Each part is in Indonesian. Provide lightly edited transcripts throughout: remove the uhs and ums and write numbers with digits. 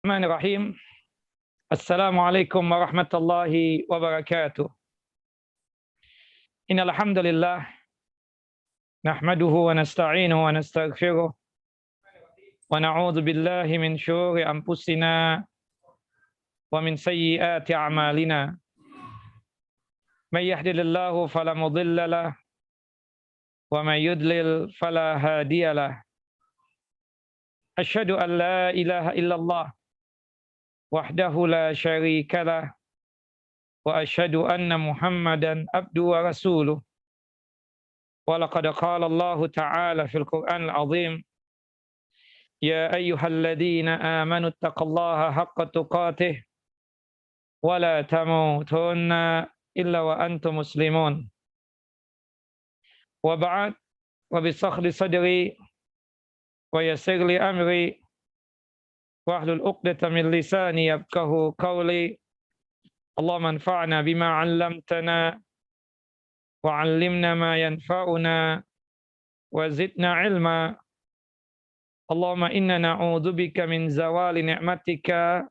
Bismillahirrahmanirrahim. Assalamualaikum warahmatullahi wabarakatuh. Innal hamdalillah nahmaduhu wa nasta'inuhu wa nastaghfiruh wa na'udzu billahi min syururi anfusina wa min sayyiati a'malina. May yahdihillahu fala mudilla lahu wa may yudlil fala hadiya lahu. Asyhadu an la ilaha illallah wahdahu la syarika lah wa asyhadu anna Muhammadan abduhu wa rasuluh. Wa laqad qala Allah ta'ala fil Qur'anil azim, ya ayyuhalladzina amanu taqullaha haqqa tuqatih wa la tamutunna illa wa antum muslimun. Wa ba'd, wa bisakhli sadri wa yassir li amri wahlul 'uqdatam min lisani yafqahu qawli. Allahumma anfa'na bima 'allamtana wa 'allimna ma yanfa'una wa zidna 'ilma. Allahumma inna na'udzubika min zawali ni'matika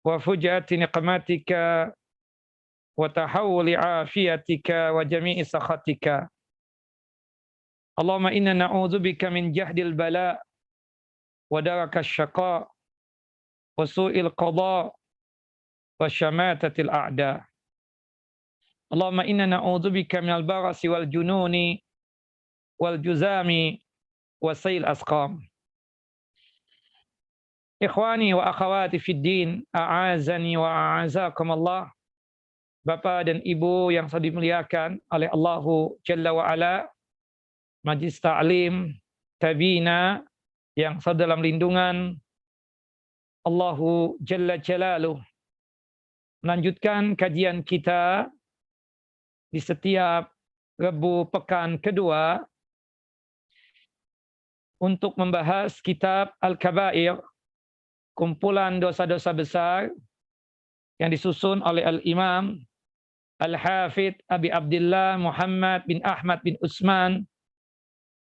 wa fujati niqmatika wa tahawuli 'afiyatika wa jami'i sakhatika. Allahumma inna na'udzubika min jahdil bala wa darakash syaqa wa su'il qada wa syamatatil a'da. Allahumma inna na'udzubika minal barasi wal jununi wal juzami wa sayil asqam. Ikhwani wa akhawati fid din, a'azani wa a'azakum Allah. Bapak dan Ibu yang saya dimuliakan oleh Allahu Jalla wa Ala, Majlis Ta'lim Tabina yang saya dalam lindungan Allahu Jalla Jalaluh. Melanjutkan kajian kita di setiap Rabu pekan kedua untuk membahas kitab Al-Kabair, kumpulan dosa-dosa besar yang disusun oleh Al-Imam Al-Hafidh Abi Abdillah Muhammad bin Ahmad bin Utsman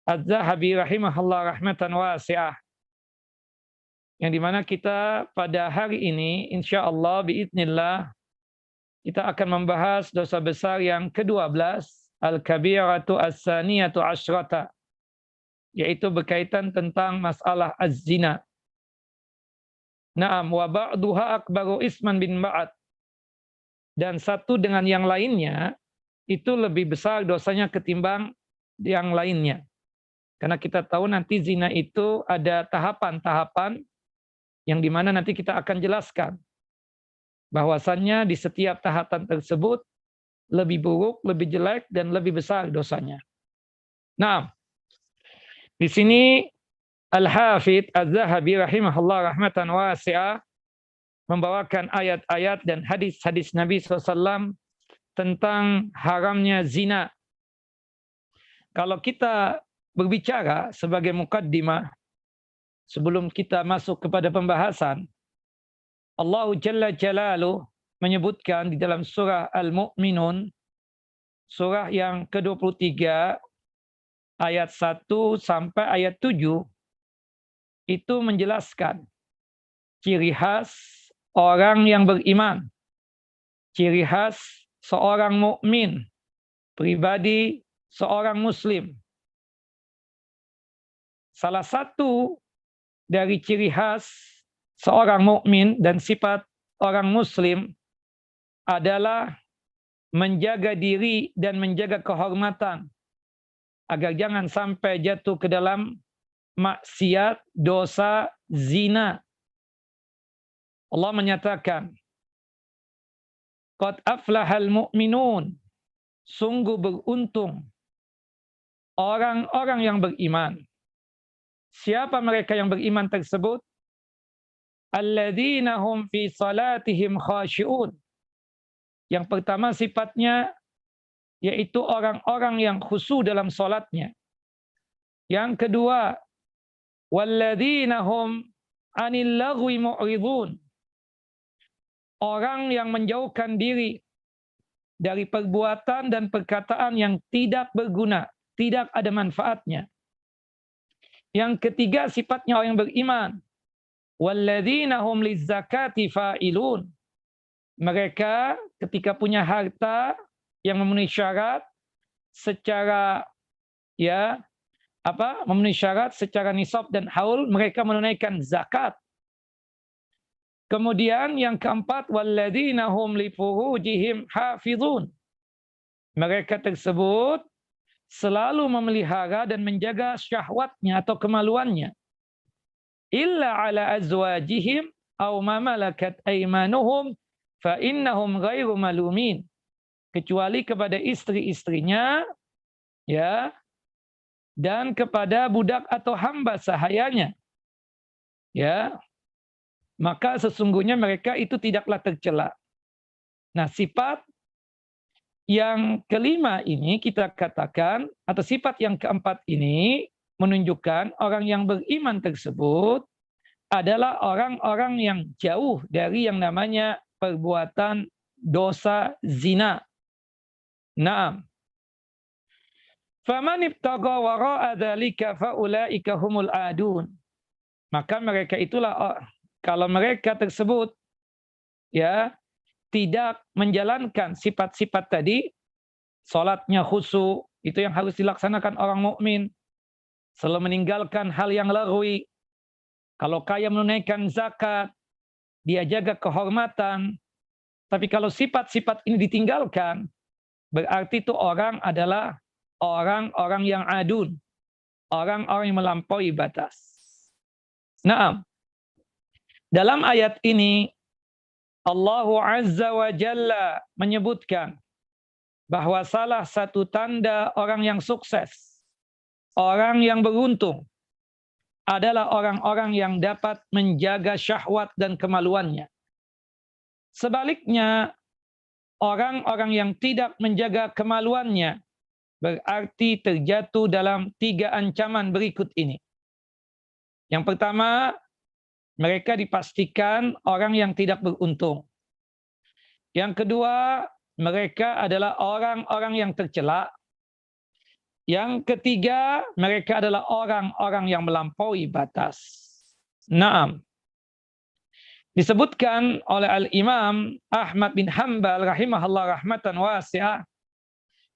Az-Zahabi rahimahullah rahmatan wasi'ah. Yang dimana kita pada hari ini insyaallah biidznillah kita akan membahas dosa besar yang ke-12, Al-Kabiratu As-Saniyatu Asyrata, yaitu berkaitan tentang masalah az-zina. Naam, wa ba'duha akbaru isman bin ba'd. Dan satu dengan yang lainnya itu lebih besar dosanya ketimbang yang lainnya. Karena kita tahu nanti zina itu ada tahapan-tahapan yang dimana nanti kita akan jelaskan. Bahwasannya di setiap tahapan tersebut lebih buruk, lebih jelek, dan lebih besar dosanya. Nah, di sini Al-Hafidh Az-Zahabi rahimahullah rahmatan wasi'ah membawakan ayat-ayat dan hadis-hadis Nabi SAW tentang haramnya zina. Kalau kita berbicara sebagai mukaddimah, sebelum kita masuk kepada pembahasan, Allah Jalla Jalaluh menyebutkan di dalam surah Al-Mu'minun, surah yang ke-23, ayat 1 sampai ayat 7, itu menjelaskan ciri khas orang yang beriman, ciri khas seorang mukmin, pribadi seorang muslim. Salah satu dari ciri khas seorang mukmin dan sifat orang muslim adalah menjaga diri dan menjaga kehormatan agar jangan sampai jatuh ke dalam maksiat, dosa, zina. Allah menyatakan, qad aflahal mu'minun, sungguh beruntung orang-orang yang beriman. Siapa mereka yang beriman tersebut? Alladzina hum fi salatihim khashi'un. Yang pertama sifatnya yaitu orang-orang yang khusyuk dalam salatnya. Yang kedua, walladzina hum 'anil lagwi mu'ridun. Orang yang menjauhkan diri dari perbuatan dan perkataan yang tidak berguna, tidak ada manfaatnya. Yang ketiga sifatnya orang yang beriman, walladzina hum lizzakati fa'ilun. Mereka ketika punya harta yang memenuhi syarat secara memenuhi syarat secara nisab dan haul, mereka menunaikan zakat. Kemudian yang keempat, walladzina hum li furujihim hafizun. Mereka tersebut selalu memelihara dan menjaga syahwatnya atau kemaluannya. Illa ala azwajihim aw ma malakat aymanuhum fa innahum ghairu malumin. Kecuali kepada istri-istrinya, ya, dan kepada budak atau hamba sahayanya, ya, maka sesungguhnya mereka itu tidaklah tercela. Nah, sifat yang kelima ini kita katakan, atau sifat yang keempat ini menunjukkan orang yang beriman tersebut adalah orang-orang yang jauh dari yang namanya perbuatan dosa zina. Naam. Faman ibtagha wara'a dzalika faulaika humul adun. Maka mereka itulah, kalau mereka tersebut ya tidak menjalankan sifat-sifat tadi, salatnya khusyuk, itu yang harus dilaksanakan orang mukmin, selalu meninggalkan hal yang lagwi. Kalau kaya menunaikan zakat, dia jaga kehormatan. Tapi kalau sifat-sifat ini ditinggalkan, berarti itu orang adalah orang-orang yang adun, orang-orang yang melampaui batas. Naam. Dalam ayat ini Allah Azza wa Jalla menyebutkan bahwa salah satu tanda orang yang sukses, orang yang beruntung, adalah orang-orang yang dapat menjaga syahwat dan kemaluannya. Sebaliknya, orang-orang yang tidak menjaga kemaluannya berarti terjatuh dalam 3 ancaman berikut ini. Yang pertama, mereka dipastikan orang yang tidak beruntung. Yang kedua, mereka adalah orang-orang yang tercela. Yang ketiga, mereka adalah orang-orang yang melampaui batas. Naam. Disebutkan oleh Al-Imam Ahmad bin Hanbal rahimahullah rahmatan wasi'ah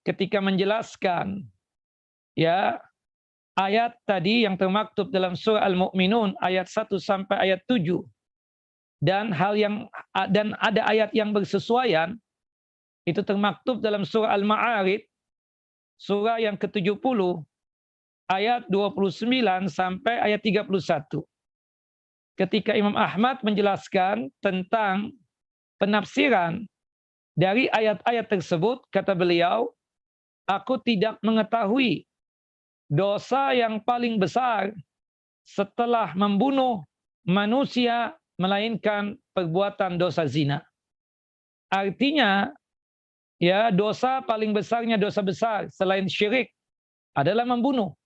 ketika menjelaskan ayat tadi yang termaktub dalam surah Al-Mu'minun ayat 1 sampai ayat 7. Dan ada ayat yang bersesuaian itu termaktub dalam surah Al-Ma'arij surah yang ke-70 ayat 29 sampai ayat 31. Ketika Imam Ahmad menjelaskan tentang penafsiran dari ayat-ayat tersebut, kata beliau, aku tidak mengetahui dosa yang paling besar setelah membunuh manusia melainkan perbuatan dosa zina. Artinya, dosa paling besarnya dosa besar selain syirik adalah membunuh.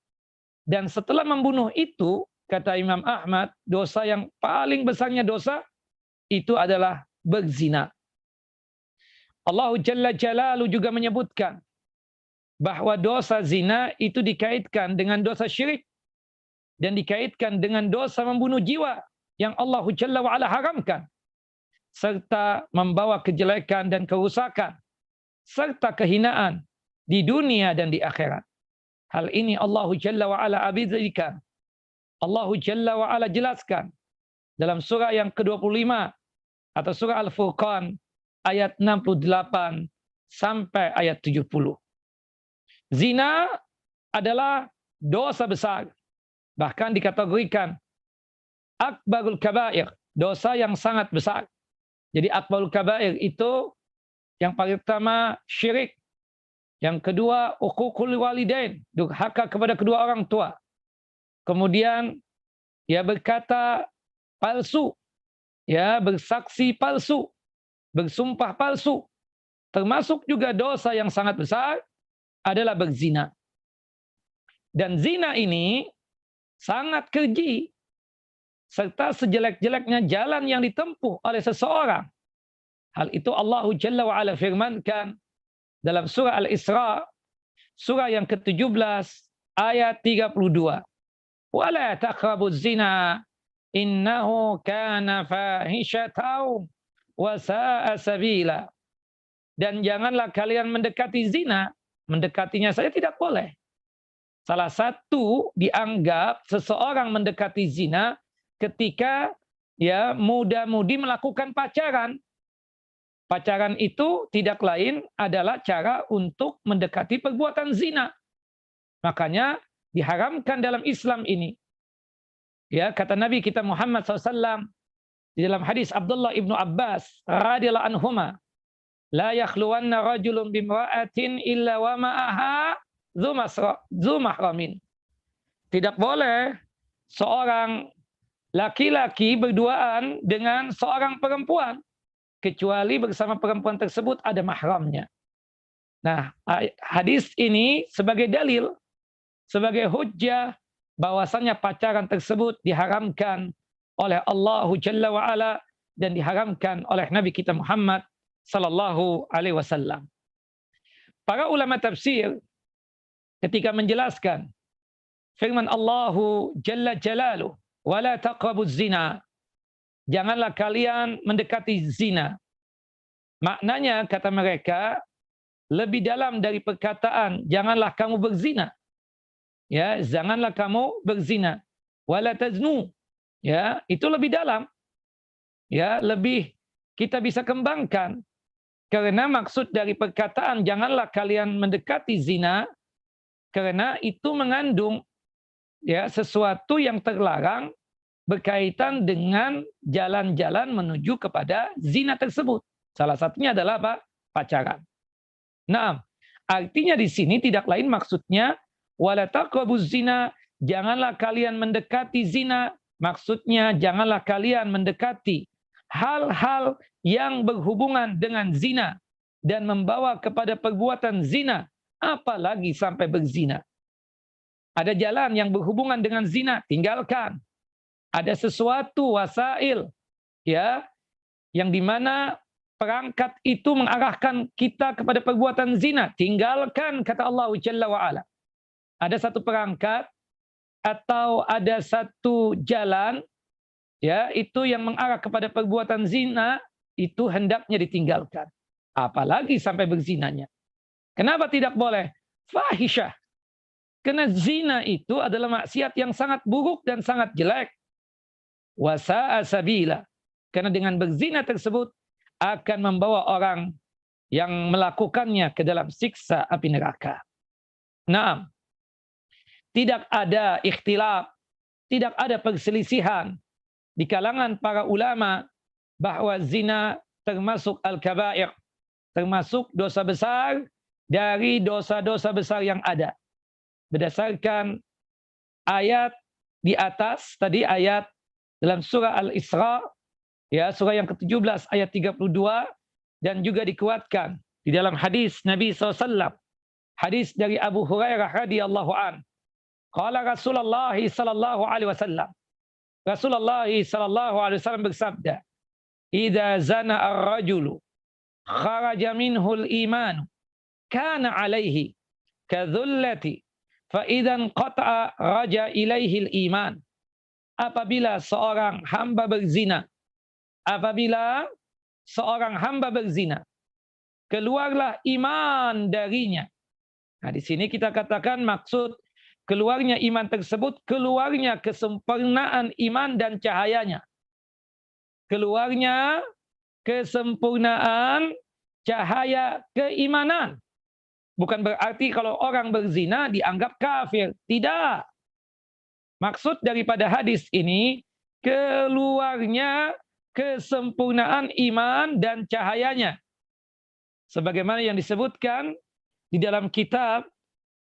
Dan setelah membunuh itu, kata Imam Ahmad, dosa yang paling besarnya dosa itu adalah berzina. Allah Jalla Jalaluhu juga menyebutkan bahwa dosa zina itu dikaitkan dengan dosa syirik dan dikaitkan dengan dosa membunuh jiwa yang Allah Jalla wa'ala haramkan, serta membawa kejelekan dan kerusakan serta kehinaan di dunia dan di akhirat. Hal ini Allah Jalla wa'ala abadikan. Allah Jalla wa'ala jelaskan dalam surah yang ke-25 atau surah Al-Furqan ayat 68 sampai ayat 70. Zina adalah dosa besar, bahkan dikategorikan akbarul kabair, dosa yang sangat besar. Jadi akbarul kabair itu yang paling pertama syirik, yang kedua uququl walidain, durhaka kepada kedua orang tua. Kemudian berkata palsu, bersaksi palsu, bersumpah palsu. Termasuk juga dosa yang sangat besar adalah berzina. Dan zina ini sangat keji, serta sejelek-jeleknya jalan yang ditempuh oleh seseorang. Hal itu Allah Jalla wa'ala firmankan dalam surah Al-Isra, surah yang ke-17, ayat 32. Wala taqrabuz zina innahu kana fahisyatan wa sa'a sabila. Dan janganlah kalian mendekati zina, mendekatinya saja tidak boleh. Salah satu dianggap seseorang mendekati zina ketika ya muda-mudi melakukan pacaran. Pacaran itu tidak lain adalah cara untuk mendekati perbuatan zina. Makanya diharamkan dalam Islam ini. Ya, kata Nabi kita Muhammad SAW di dalam hadis Abdullah ibnu Abbas radhiyallahu anhuma, la yakhluwanna rajulun bimra'atin illa wa ma'aha dzu mahramin. Tidak boleh seorang laki-laki berduaan dengan seorang perempuan kecuali bersama perempuan tersebut ada mahramnya. Nah, hadis ini sebagai dalil, sebagai hujjah bahwasanya pacaran tersebut diharamkan oleh Allah Jalla wa Ala dan diharamkan oleh Nabi kita Muhammad sallallahu alaihi wasallam. Para ulama tafsir ketika menjelaskan firman Allah Jalla Jalaluhu, "Wala taqrabuz zina." Janganlah kalian mendekati zina. Maknanya kata mereka lebih dalam dari perkataan janganlah kamu berzina. Ya, janganlah kamu berzina. Wala taznu. Ya, itu lebih dalam. Ya, lebih kita bisa kembangkan. Karena maksud dari perkataan janganlah kalian mendekati zina karena itu mengandung ya sesuatu yang terlarang berkaitan dengan jalan-jalan menuju kepada zina tersebut. Salah satunya adalah apa? Pacaran. Nah, artinya di sini tidak lain maksudnya wala taqrabuz zina, janganlah kalian mendekati zina. Maksudnya janganlah kalian mendekati hal-hal yang berhubungan dengan zina dan membawa kepada perbuatan zina, apalagi sampai berzina. Ada jalan yang berhubungan dengan zina, tinggalkan. Ada sesuatu wasail ya yang dimana perangkat itu mengarahkan kita kepada perbuatan zina, tinggalkan kata Allah Jalla wa Ala. Ada satu perangkat atau ada satu jalan ya itu yang mengarah kepada perbuatan zina itu hendaknya ditinggalkan. Apalagi sampai berzinanya. Kenapa tidak boleh? Fahisyah. Karena zina itu adalah maksiat yang sangat buruk dan sangat jelek. Wasa'a sabila. Karena dengan berzina tersebut akan membawa orang yang melakukannya ke dalam siksa api neraka. Nah, tidak ada ikhtilaf, tidak ada perselisihan di kalangan para ulama bahwa zina termasuk al-kabair, termasuk dosa besar dari dosa-dosa besar yang ada. Berdasarkan ayat di atas, tadi ayat dalam surah Al-Isra, ya surah yang ke-17 ayat 32, dan juga dikuatkan di dalam hadis Nabi SAW, hadis dari Abu Hurairah radhiyallahu an. Qala Rasulullah sallallahu alaihi wasallam. Rasulullah sallallahu alaihi wasallam bersabda, "Idza zana ar-rajulu kharaja minhu al-iman kana alaihi kadzullati fa idzan qata'a raja ilaihi al-iman." Apabila seorang hamba berzina, keluarlah iman darinya. Nah, di sini kita katakan maksud keluarnya iman tersebut, keluarnya kesempurnaan iman dan cahayanya. Keluarnya kesempurnaan cahaya keimanan. Bukan berarti kalau orang berzina dianggap kafir. Tidak. Maksud daripada hadis ini, keluarnya kesempurnaan iman dan cahayanya. Sebagaimana yang disebutkan di dalam kitab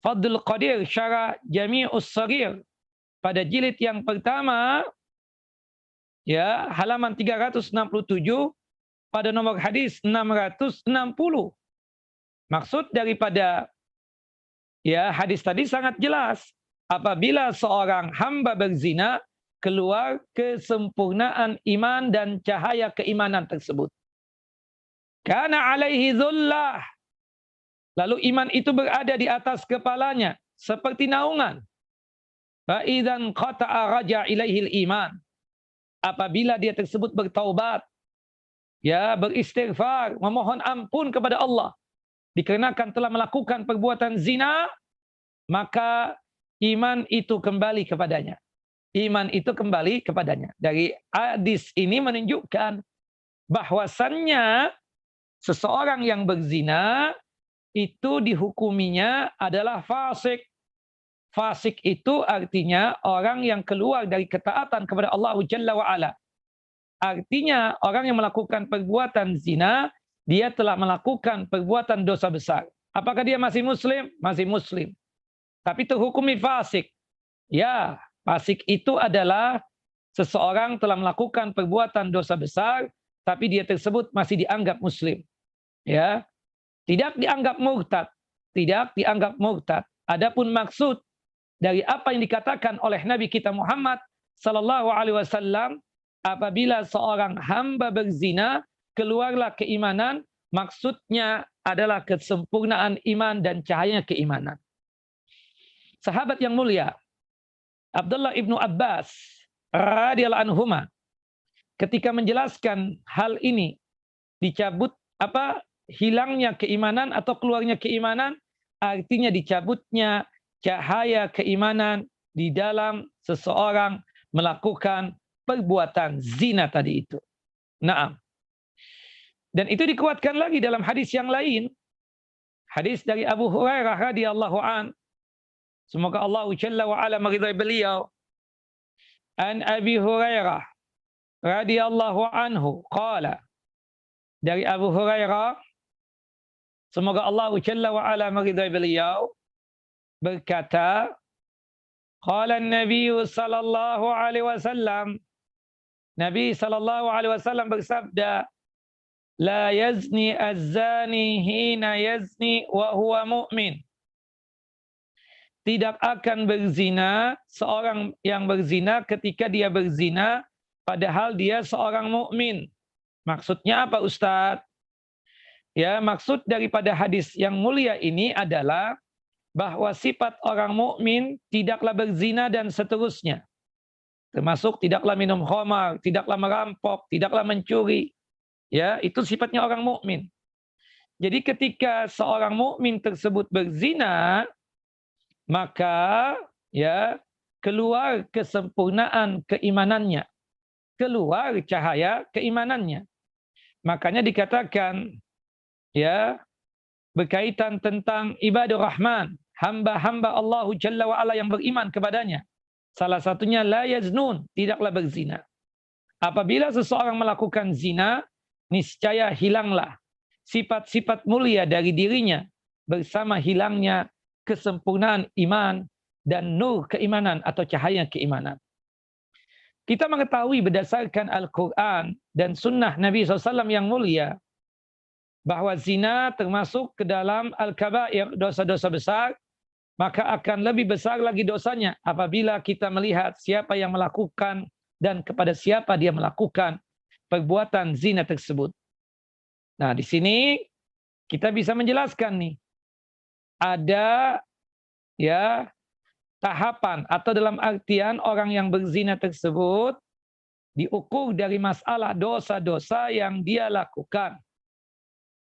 Fadlul Qadir Syarah Jami'us Saghir pada jilid yang pertama, ya halaman 367 pada nomor hadis 660. Maksud daripada ya hadis tadi sangat jelas. Apabila seorang hamba berzina, keluar kesempurnaan iman dan cahaya keimanan tersebut. Kana alaihi dhullah. Lalu iman itu berada di atas kepalanya seperti naungan. Fa idzan qata'a raja ilaihil iman. apabila dia tersebut bertaubat, ya, beristighfar, memohon ampun kepada Allah, dikarenakan telah melakukan perbuatan zina, maka iman itu kembali kepadanya. Iman itu kembali kepadanya. Dari hadis ini menunjukkan bahwasannya seseorang yang berzina itu dihukuminya adalah fasik. Fasik itu artinya orang yang keluar dari ketaatan kepada Allah Jalla wa'ala. Artinya orang yang melakukan perbuatan zina, dia telah melakukan perbuatan dosa besar. Apakah dia masih muslim? Masih muslim. Tapi terhukumi fasik. Ya, fasik itu adalah seseorang telah melakukan perbuatan dosa besar, tapi dia tersebut masih dianggap muslim. Ya, tidak dianggap murtad. Tidak dianggap murtad. Adapun maksud dari apa yang dikatakan oleh Nabi kita Muhammad sallallahu alaihi wasallam, apabila seorang hamba berzina, keluarlah keimanan, maksudnya adalah kesempurnaan iman dan cahaya keimanan. Sahabat yang mulia, Abdullah ibnu Abbas radhiyallahu anhuma, ketika menjelaskan hal ini, dicabut hilangnya keimanan atau keluarnya keimanan, artinya dicabutnya cahaya keimanan di dalam seseorang melakukan perbuatan zina tadi itu. Naam. Dan itu dikuatkan lagi dalam hadis yang lain. Hadis dari Abu Hurairah radhiyallahu an. Semoga Allah Jalla wa ala meridai beliau. An Abi Hurairah radhiyallahu anhu qala. Dari Abu Hurairah, semoga Allah Jalla wa ala meridai beliau, berkata, qala Nabi sallallahu alaihi wasallam, Nabi sallallahu alaihi wasallam bersabda, la yazni az-zani hina yazni wa huwa mu'min. Tidak akan berzina seorang yang berzina ketika dia berzina padahal dia seorang mukmin. Maksudnya apa, Ustaz? Ya, maksud daripada hadis yang mulia ini adalah bahwa sifat orang mukmin tidaklah berzina dan seterusnya. Termasuk tidaklah minum khamar, tidaklah merampok, tidaklah mencuri. Ya, itu sifatnya orang mukmin. Jadi ketika seorang mukmin tersebut berzina, maka ya keluar kesempurnaan keimanannya, keluar cahaya keimanannya. Makanya dikatakan ya berkaitan tentang ibadur rahman, hamba-hamba Allah Jalla wa'ala yang beriman kepadanya. Salah satunya la yaznun, tidaklah berzina. Apabila seseorang melakukan zina, niscaya hilanglah sifat-sifat mulia dari dirinya bersama hilangnya kesempurnaan iman dan nur keimanan atau cahaya keimanan. Kita mengetahui berdasarkan Al-Quran dan sunnah Nabi SAW yang mulia, bahwa zina termasuk ke dalam al-kabair, dosa-dosa besar, maka akan lebih besar lagi dosanya apabila kita melihat siapa yang melakukan dan kepada siapa dia melakukan perbuatan zina tersebut. Nah, di sini kita bisa menjelaskan nih, ada ya tahapan atau dalam artian orang yang berzina tersebut diukur dari masalah dosa-dosa yang dia lakukan.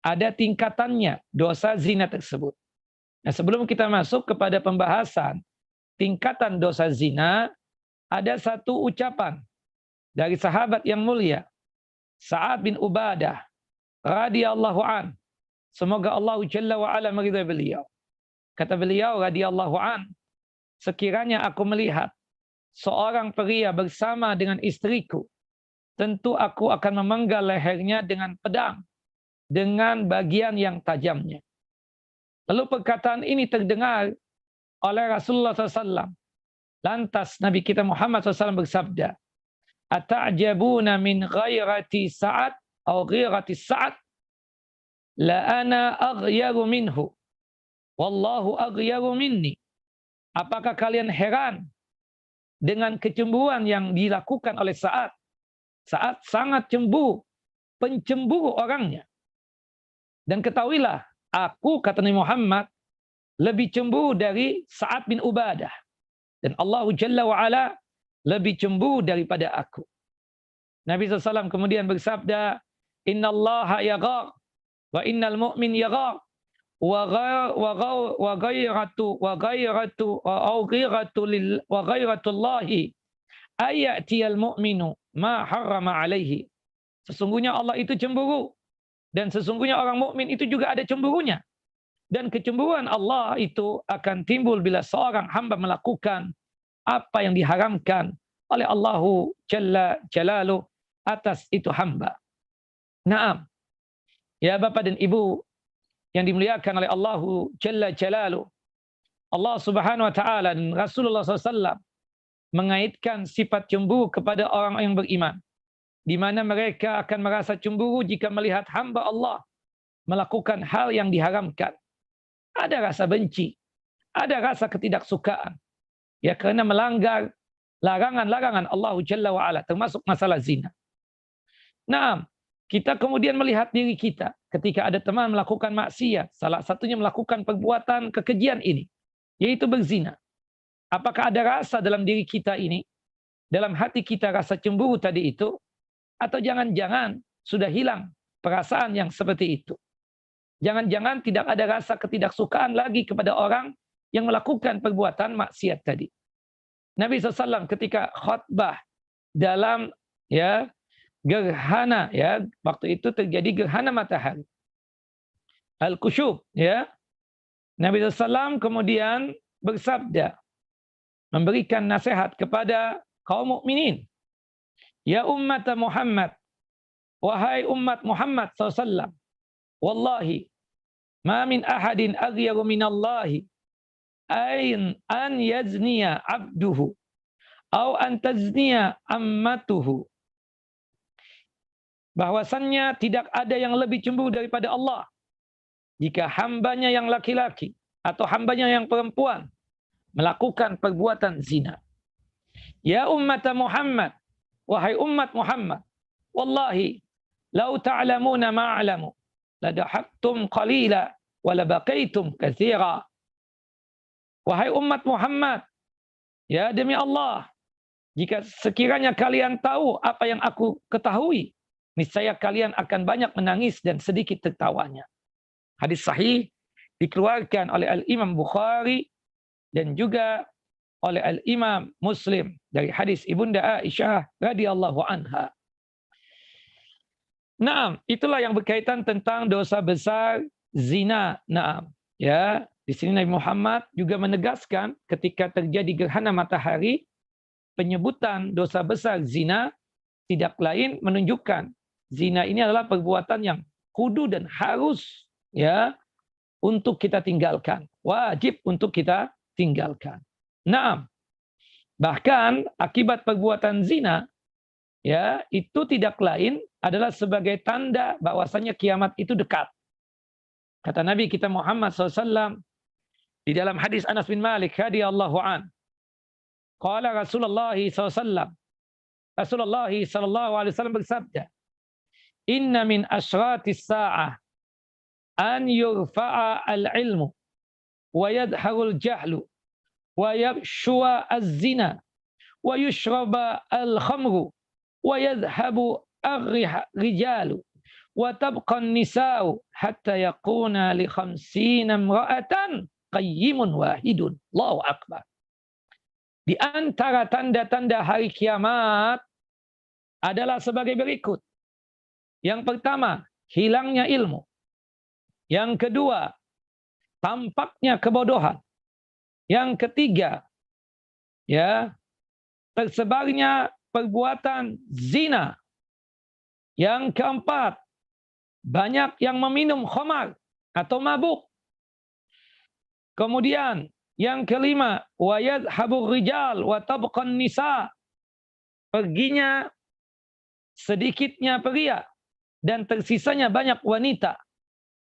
Ada tingkatannya dosa zina tersebut. Nah, sebelum kita masuk kepada pembahasan tingkatan dosa zina, ada satu ucapan dari sahabat yang mulia, Sa'ad bin Ubadah radhiyallahu an. Semoga Allah Jalla wa ala meridai beliau. Kata beliau radhiyallahu an, sekiranya aku melihat seorang pria bersama dengan istriku, tentu aku akan memenggal lehernya dengan pedang, dengan bagian yang tajamnya. Lalu perkataan ini terdengar oleh Rasulullah SAW. Lantas Nabi kita Muhammad SAW bersabda, ata'jabuna min ghairati Sa'ad atau ghairati Sa'ad, la ana aghyaru minhu, wallahu aghyaru minni. Apakah kalian heran dengan kecemburuan yang dilakukan oleh Sa'ad? Sa'ad sangat cemburu, pencemburu orangnya. Dan ketahuilah, aku, kata Nabi Muhammad, lebih cemburu dari Sa'ad bin Ubadah. Dan Allah Jalla wa'ala lebih cemburu daripada aku. Nabi SAW kemudian bersabda, Innallaha yaghar wa innal mu'min yaghar wa ghairatullahi ayatiyal mu'minu ma harrama alaihi. Sesungguhnya Allah itu cemburu dan sesungguhnya orang mukmin itu juga ada cemburunya. Dan kecemburuan Allah itu akan timbul bila seorang hamba melakukan apa yang diharamkan oleh Allahu Jalla Jalaluh atas itu hamba. Naam. Ya Bapak dan Ibu yang dimuliakan oleh Allahu Jalla Jalaluh. Allah Subhanahu wa taala dan Rasulullah SAW mengaitkan sifat cemburu kepada orang yang beriman, di mana mereka akan merasa cemburu jika melihat hamba Allah melakukan hal yang diharamkan. Ada rasa benci, ada rasa ketidaksukaan, ya karena melanggar larangan-larangan Allah Jalla wa'ala, termasuk masalah zina. Nah, kita kemudian melihat diri kita ketika ada teman melakukan maksiat, salah satunya melakukan perbuatan kekejian ini, yaitu berzina. Apakah ada rasa dalam diri kita ini, dalam hati kita rasa cemburu tadi itu, atau jangan-jangan sudah hilang perasaan yang seperti itu? Jangan-jangan tidak ada rasa ketidaksukaan lagi kepada orang yang melakukan perbuatan maksiat tadi. Nabi SAW ketika khutbah dalam gerhana, waktu itu terjadi gerhana matahari, Al-Kusyuf, Nabi SAW kemudian bersabda, memberikan nasihat kepada kaum mukminin. Ya ummat Muhammad, wahai umat Muhammad SAW, wallahi, ma min ahadin aghyaru minallahi an yazniya abduhu au an tazniya ammatuhu. Bahwasannya tidak ada yang lebih cemburu daripada Allah jika hambanya yang laki-laki atau hambanya yang perempuan melakukan perbuatan zina. Ya ummat Muhammad, wahai umat Muhammad, wallahi lau ta'lamuna ma'alamu ladahaktum qalila walabaqaitum katsira. Wahai umat Muhammad, ya demi Allah, jika sekiranya kalian tahu apa yang aku ketahui, niscaya kalian akan banyak menangis dan sedikit tertawanya. Hadis sahih dikeluarkan oleh Al-Imam Bukhari dan juga oleh Al-Imam Muslim dari hadis Ibunda Aisyah radhiyallahu anha. Naam, itulah yang berkaitan tentang dosa besar zina. Naam, ya. Di sini Nabi Muhammad juga menegaskan ketika terjadi gerhana matahari, penyebutan dosa besar zina tidak lain menunjukkan zina ini adalah perbuatan yang kudu dan harus untuk kita tinggalkan, wajib untuk kita tinggalkan. Naam. Bahkan akibat perbuatan zina itu tidak lain adalah sebagai tanda bahwasanya kiamat itu dekat. Kata Nabi kita Muhammad SAW di dalam hadis Anas bin Malik radhiyallahu an, qala Rasulullah SAW, Rasulullah SAW bersabda, inna min asyratis sa'ah an yurfa'a al-ilmu wa yadharul jahlu wa yabshua az-zina wa yushraba al-khamru wa yadhhabu ar-rijalu wa tabqa an-nisa'u hatta yakuna li 50 imra'atan qayyimun wahidun. Allahu akbar. Di antara tanda-tanda hari kiamat adalah sebagai berikut. Yang pertama, hilangnya ilmu. Yang kedua, tampaknya kebodohan. Yang ketiga, tersebarnya perbuatan zina. Yang keempat, banyak yang meminum khamar atau mabuk. Kemudian yang kelima, wa yadhhabur rijal wa tabqan nisa. Perginya sedikitnya pria dan tersisanya banyak wanita.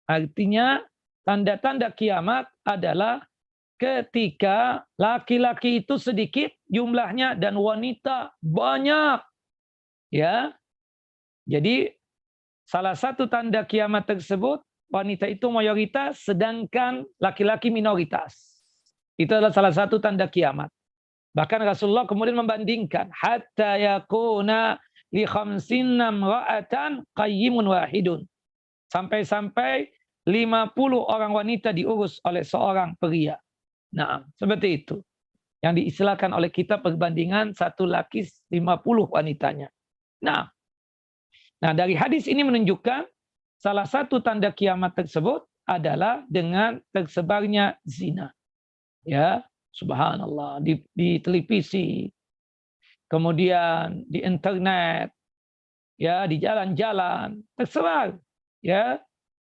Artinya tanda-tanda kiamat adalah ketika laki-laki itu sedikit jumlahnya dan wanita banyak. Jadi salah satu tanda kiamat tersebut, wanita itu mayoritas sedangkan laki-laki minoritas. Itu adalah salah satu tanda kiamat. Bahkan Rasulullah kemudian membandingkan hatta yakuna li khamsinna imra'atan qayyimun wahidun. Sampai-sampai 50 orang wanita diurus oleh seorang pria. Nah, seperti itu. Yang diistilahkan oleh kita perbandingan satu laki 50 wanitanya. Nah, dari hadis ini menunjukkan salah satu tanda kiamat tersebut adalah dengan tersebarnya zina. Ya, subhanallah, di televisi, kemudian di internet, ya, di jalan-jalan tersebar ya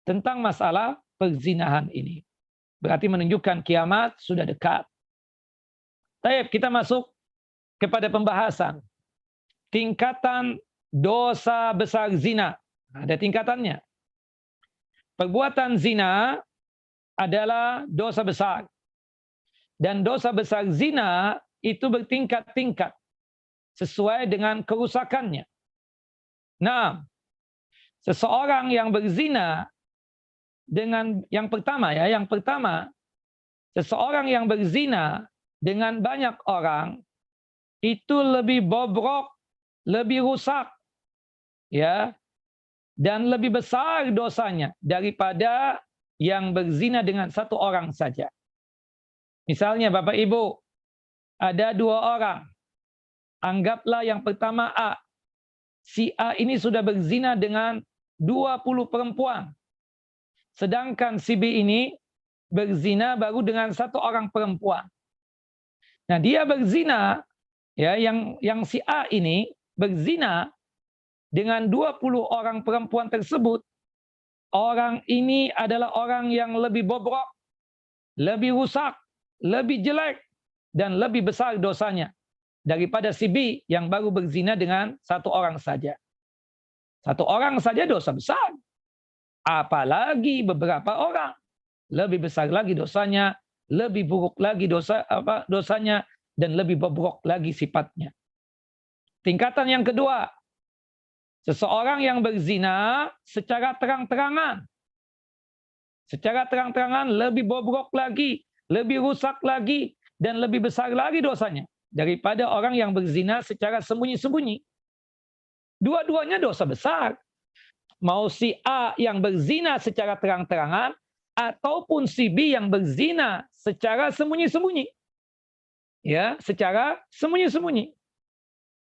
tentang masalah perzinahan ini. Berarti menunjukkan kiamat sudah dekat. Baik, kita masuk kepada pembahasan tingkatan dosa besar zina. Ada tingkatannya. Perbuatan zina adalah dosa besar. Dan dosa besar zina itu bertingkat-tingkat sesuai dengan kerusakannya. Nah, seseorang yang berzina dengan yang pertama, seseorang yang berzina dengan banyak orang itu lebih bobrok, lebih rusak, ya, dan lebih besar dosanya daripada yang berzina dengan satu orang saja. Misalnya Bapak Ibu, ada 2 orang. Anggaplah yang pertama A. Si A ini sudah berzina dengan 20 perempuan. Sedangkan si B ini berzina baru dengan 1 orang perempuan. Nah, dia berzina, ya, yang si A ini berzina dengan 20 orang perempuan tersebut. Orang ini adalah orang yang lebih bobrok, lebih rusak, lebih jelek, dan lebih besar dosanya daripada si B yang baru berzina dengan 1 orang saja. 1 orang saja dosa besar. Apalagi beberapa orang. Lebih besar lagi dosanya, lebih buruk lagi dosanya, dan lebih bobrok lagi sifatnya. Tingkatan yang kedua, seseorang yang berzina secara terang-terangan. Secara terang-terangan lebih bobrok lagi, lebih rusak lagi, dan lebih besar lagi dosanya daripada orang yang berzina secara sembunyi-sembunyi. Dua-duanya dosa besar. Mau si A yang berzina secara terang-terangan, ataupun si B yang berzina secara sembunyi-sembunyi. Ya, secara sembunyi-sembunyi.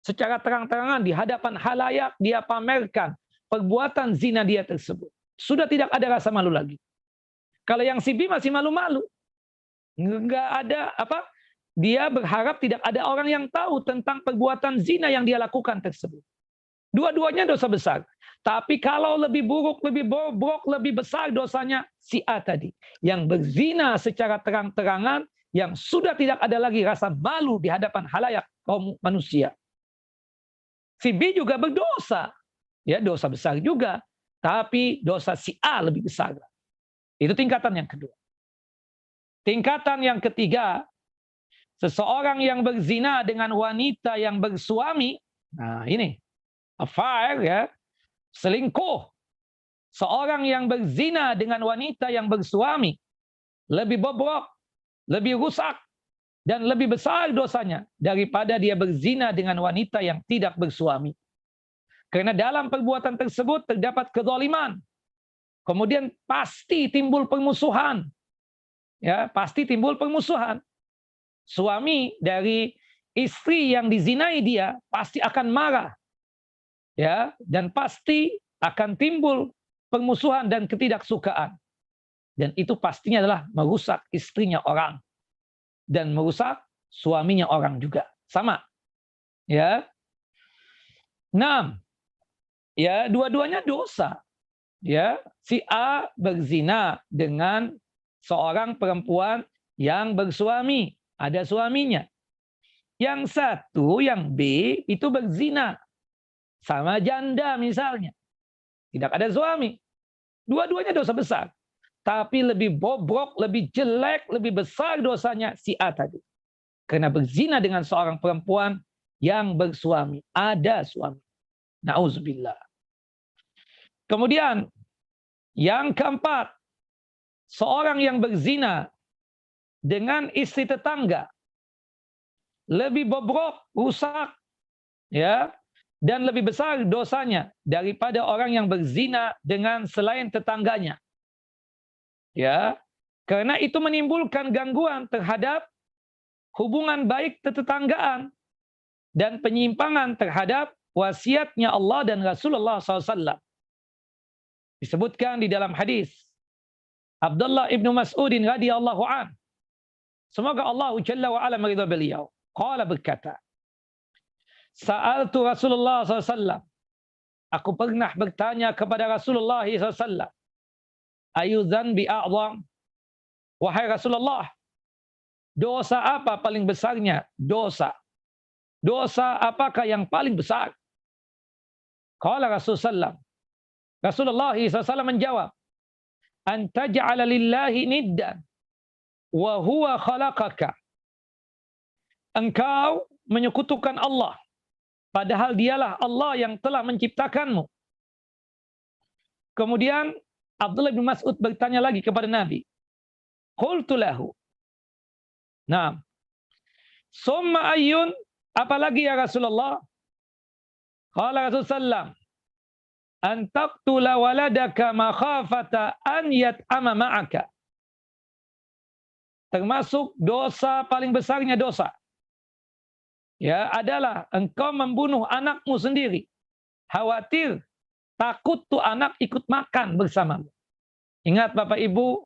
Secara terang-terangan di hadapan halayak dia pamerkan perbuatan zina dia tersebut. Sudah tidak ada rasa malu lagi. Kalau yang si B masih malu-malu. Enggak ada apa? Dia berharap tidak ada orang yang tahu tentang perbuatan zina yang dia lakukan tersebut. Dua-duanya dosa besar. Tapi kalau lebih buruk, lebih bobrok, lebih besar dosanya si A tadi. Yang berzina secara terang-terangan, yang sudah tidak ada lagi rasa malu di hadapan halayak kaum manusia. Si B juga berdosa. Ya, dosa besar juga. Tapi dosa si A lebih besar. Itu tingkatan yang kedua. Tingkatan yang ketiga, seseorang yang berzina dengan wanita yang bersuami. Nah ini, affair ya. Selingkuh. Seorang yang berzina dengan wanita yang bersuami lebih bobrok, lebih rusak, dan lebih besar dosanya daripada dia berzina dengan wanita yang tidak bersuami. Karena dalam perbuatan tersebut terdapat kezaliman. Kemudian pasti timbul permusuhan. Ya, pasti timbul permusuhan. Suami dari istri yang dizinai dia pasti akan marah. Ya, dan pasti akan timbul permusuhan dan ketidaksukaan. Dan itu pastinya adalah merusak istrinya orang dan merusak suaminya orang juga. Sama. Ya. 6. Ya, dua-duanya dosa. Ya, si A berzina dengan seorang perempuan yang bersuami, ada suaminya. Yang satu, yang B itu berzina sama janda misalnya. Tidak ada suami. Dua-duanya dosa besar. Tapi lebih bobrok, lebih jelek, lebih besar dosanya si A tadi. Karena berzina dengan seorang perempuan yang bersuami. Ada suami. Na'udzubillah. Kemudian, yang keempat. Seorang yang berzina dengan istri tetangga. Lebih bobrok, rusak. Ya. dan lebih besar dosanya daripada orang yang berzina dengan selain tetangganya. Ya, karena itu menimbulkan gangguan terhadap hubungan baik tetanggaan dan penyimpangan terhadap wasiatnya Allah dan Rasulullah SAW. Disebutkan di dalam hadis Abdullah ibnu Mas'udin radhiyallahu an. Semoga Allah Jalla wa ala meridha beliau. Qala berkata, Sa'altu Rasulullah SAW. Aku pernah bertanya kepada Rasulullah SAW. Ayu dzanbi a'zam? Wahai Rasulullah, dosa apa paling besarnya? Dosa. Dosa apakah yang paling besar? Qala Rasulullah. Rasulullah SAW menjawab, An taj'ala lillahi niddan wa huwa khalaqaka. Engkau menyekutukan Allah, padahal dialah Allah yang telah menciptakanmu. Kemudian Abdullah bin Mas'ud bertanya lagi kepada Nabi. Qultu lahu. Nah, summa ayyun, apalagi ya Rasulullah? Qala Rasulullah, an taqtula waladaka makhafata an yat'ama ma'aka. Termasuk dosa paling besarnya dosa. Ya, adalah engkau membunuh anakmu sendiri. Khawatir, takut tuh anak ikut makan bersamamu. Ingat Bapak Ibu,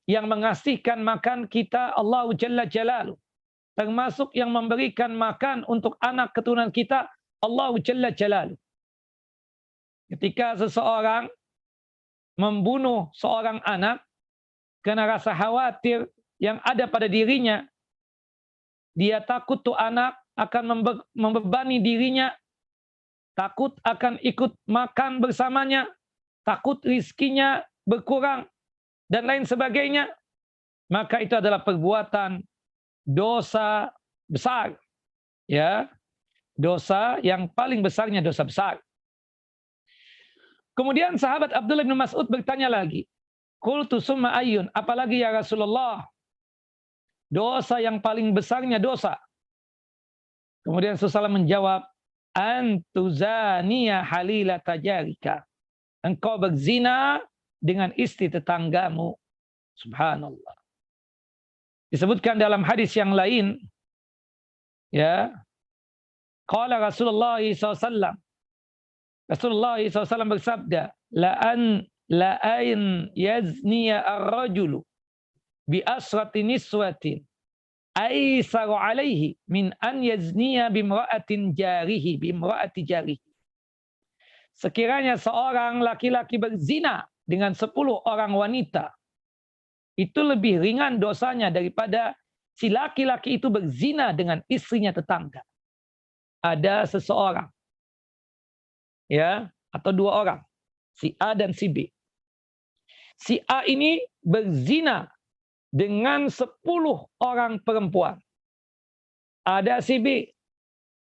yang mengasihkan makan kita Allah Jalla Jalaluh. Termasuk yang memberikan makan untuk anak keturunan kita Allah Jalla Jalaluh. Ketika seseorang membunuh seorang anak karena rasa khawatir yang ada pada dirinya, dia takut tuh anak akan membebani dirinya, takut akan ikut makan bersamanya, takut rizkinya berkurang, dan lain sebagainya, maka itu adalah perbuatan dosa besar. Ya, dosa yang paling besarnya dosa besar. Kemudian sahabat Abdullah bin Mas'ud bertanya lagi, Qultu summa ayyun, apalagi ya Rasulullah? Dosa yang paling besarnya dosa. Kemudian Rasulullah menjawab, Antuzaniya halila tajarika. Engkau berzina dengan istri tetanggamu. Subhanallah. Disebutkan dalam hadis yang lain, ya, qala Rasulullah SAW. Rasulullah SAW bersabda, la'an yazniya ar-rajulu bi asrati niswatin aisaru alaihi min an yazniya bimra'atin jarihi bimra'ati jarihi. Sekiranya seorang laki-laki berzina dengan 10 orang wanita, itu lebih ringan dosanya daripada si laki-laki itu berzina dengan istrinya tetangga. Ada seseorang, ya, atau 2 orang, si A dan si B. Si A ini berzina dengan 10 orang perempuan. Ada si B.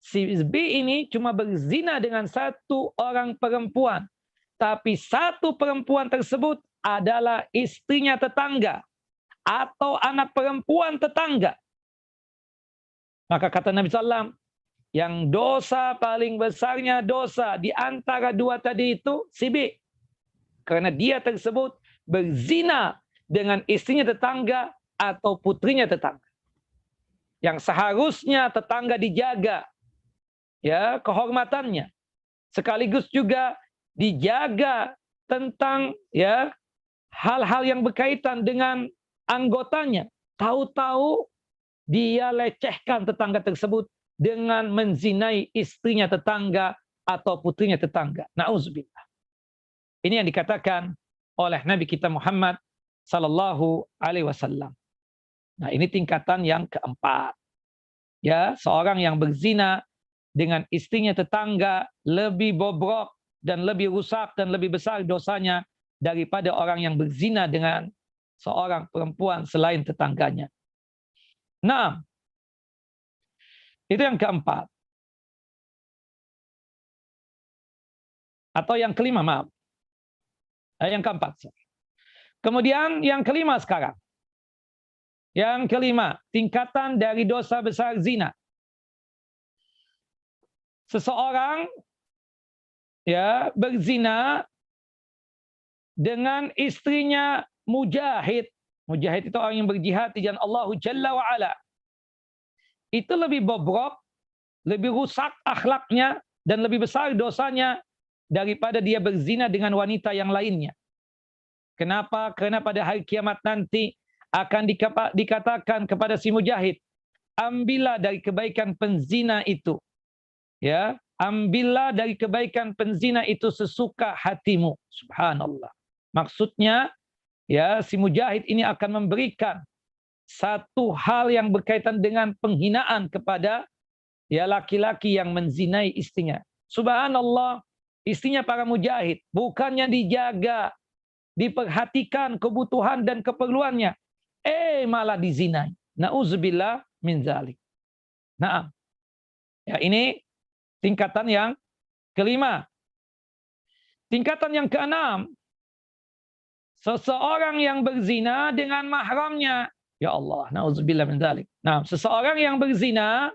Si B ini cuma berzina dengan 1 orang perempuan. Tapi 1 perempuan tersebut adalah istrinya tetangga atau anak perempuan tetangga. Maka kata Nabi SAW, yang dosa paling besarnya dosa di antara 2 tadi itu si B. Karena dia tersebut berzina dengan istrinya tetangga atau putrinya tetangga. Yang seharusnya tetangga dijaga, ya, kehormatannya. Sekaligus juga dijaga tentang, ya, hal-hal yang berkaitan dengan anggotanya. Tahu-tahu dia lecehkan tetangga tersebut dengan menzinai istrinya tetangga atau putrinya tetangga. Na'udzubillah. Ini yang dikatakan oleh Nabi kita Muhammad sallallahu alaihi wasallam. Nah, ini tingkatan yang keempat. Ya, seorang yang berzina dengan istrinya tetangga lebih bobrok dan lebih rusak dan lebih besar dosanya daripada orang yang berzina dengan seorang perempuan selain tetangganya. Nah, itu yang keempat. Atau yang kelima, maaf. Yang keempat. Kemudian yang kelima sekarang. Yang kelima, tingkatan dari dosa besar zina. Seseorang ya berzina dengan istrinya mujahid. Mujahid itu orang yang berjihad di jalan Allah Jalla wa Ala. Itu lebih bobrok, lebih rusak akhlaknya, dan lebih besar dosanya daripada dia berzina dengan wanita yang lainnya. Kenapa? Karena pada hari kiamat nanti akan dikatakan kepada si mujahid, ambillah dari kebaikan penzina itu. Ya, ambillah dari kebaikan penzina itu sesuka hatimu. Subhanallah. Maksudnya, ya, si mujahid ini akan memberikan satu hal yang berkaitan dengan penghinaan kepada ya laki-laki yang menzinai istrinya. Subhanallah, istrinya para mujahid bukannya dijaga, diperhatikan kebutuhan dan keperluannya, malah dizinai. Nauzubillah min zalik. Nah, ya ini tingkatan yang kelima. Tingkatan yang keenam, seseorang yang berzina dengan mahramnya. Ya Allah, nauzubillah min dzalik. Nah, seseorang yang berzina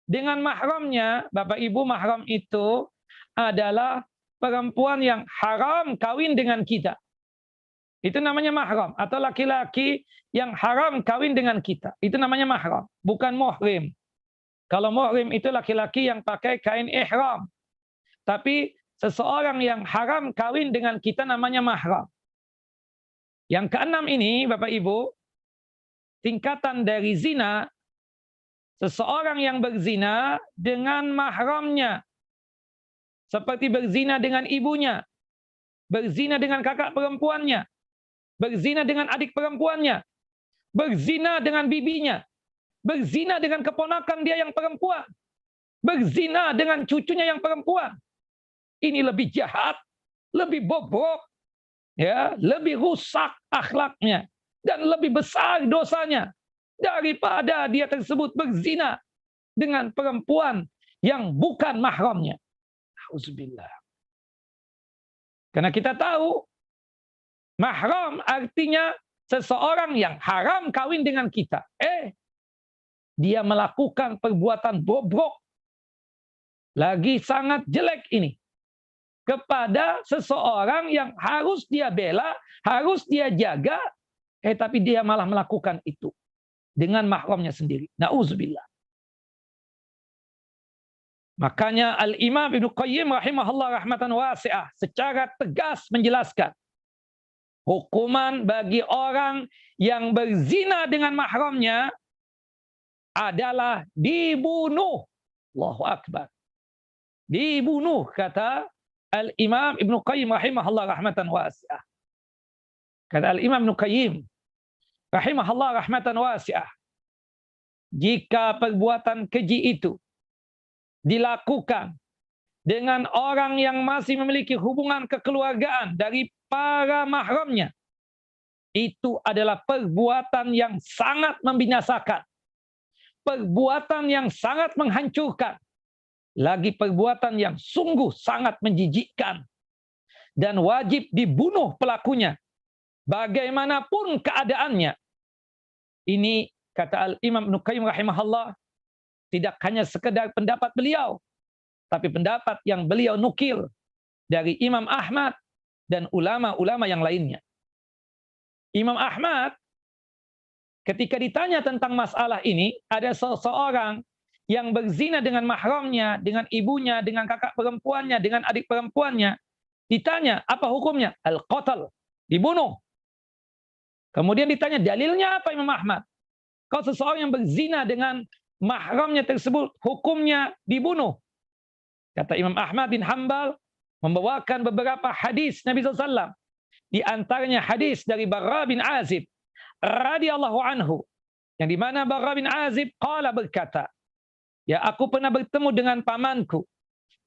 dengan mahramnya, Bapak Ibu, mahram itu adalah perempuan yang haram kawin dengan kita. Itu namanya mahram, atau laki-laki yang haram kawin dengan kita. Itu namanya mahram, bukan muhrim. Kalau muhrim itu laki-laki yang pakai kain ihram. Tapi seseorang yang haram kawin dengan kita namanya mahram. Yang keenam ini, Bapak Ibu, tingkatan dari zina, seseorang yang berzina dengan mahramnya. Seperti berzina dengan ibunya, berzina dengan kakak perempuannya, berzina dengan adik perempuannya, berzina dengan bibinya, berzina dengan keponakan dia yang perempuan, berzina dengan cucunya yang perempuan. Ini lebih jahat, lebih bobrok, ya, lebih rusak akhlaknya, dan lebih besar dosanya daripada dia tersebut berzina dengan perempuan yang bukan mahramnya. Auzubillah. Karena kita tahu mahram artinya seseorang yang haram kawin dengan kita. Dia melakukan perbuatan bobrok, lagi sangat jelek ini, kepada seseorang yang harus dia bela, harus dia jaga, tapi dia malah melakukan itu dengan mahramnya sendiri. Nauzubillah. Makanya Al-Imam Ibnu Qayyim rahimahullah rahmatan wasi'ah secara tegas menjelaskan hukuman bagi orang yang berzina dengan mahramnya adalah dibunuh. Allahu Akbar. Dibunuh, kata Al-Imam Ibnu Qayyim rahimahullah rahmatan wasi'ah. Kata Al-Imam Ibnu Qayyim rahimahullah rahmatan wasi'ah, jika perbuatan keji itu dilakukan dengan orang yang masih memiliki hubungan kekeluargaan dari para mahramnya, itu adalah perbuatan yang sangat membinasakan, perbuatan yang sangat menghancurkan, lagi perbuatan yang sungguh sangat menjijikkan, dan wajib dibunuh pelakunya bagaimanapun keadaannya. Ini kata Al-Imam Ibnu Qayyim rahimahullah, tidak hanya sekedar pendapat beliau, tapi pendapat yang beliau nukil dari Imam Ahmad dan ulama-ulama yang lainnya. Imam Ahmad ketika ditanya tentang masalah ini, ada seseorang yang berzina dengan mahramnya, dengan ibunya, dengan kakak perempuannya, dengan adik perempuannya, ditanya apa hukumnya? Al-qatl, dibunuh. Kemudian ditanya dalilnya apa Imam Ahmad? Kalau seseorang yang berzina dengan mahramnya tersebut, hukumnya dibunuh. Kata Imam Ahmad bin Hanbal membawakan beberapa hadis Nabi SAW. Di antaranya hadis dari Barra bin Azib radhiyallahu anhu, yang di mana Barra bin Azib berkata, ya, aku pernah bertemu dengan pamanku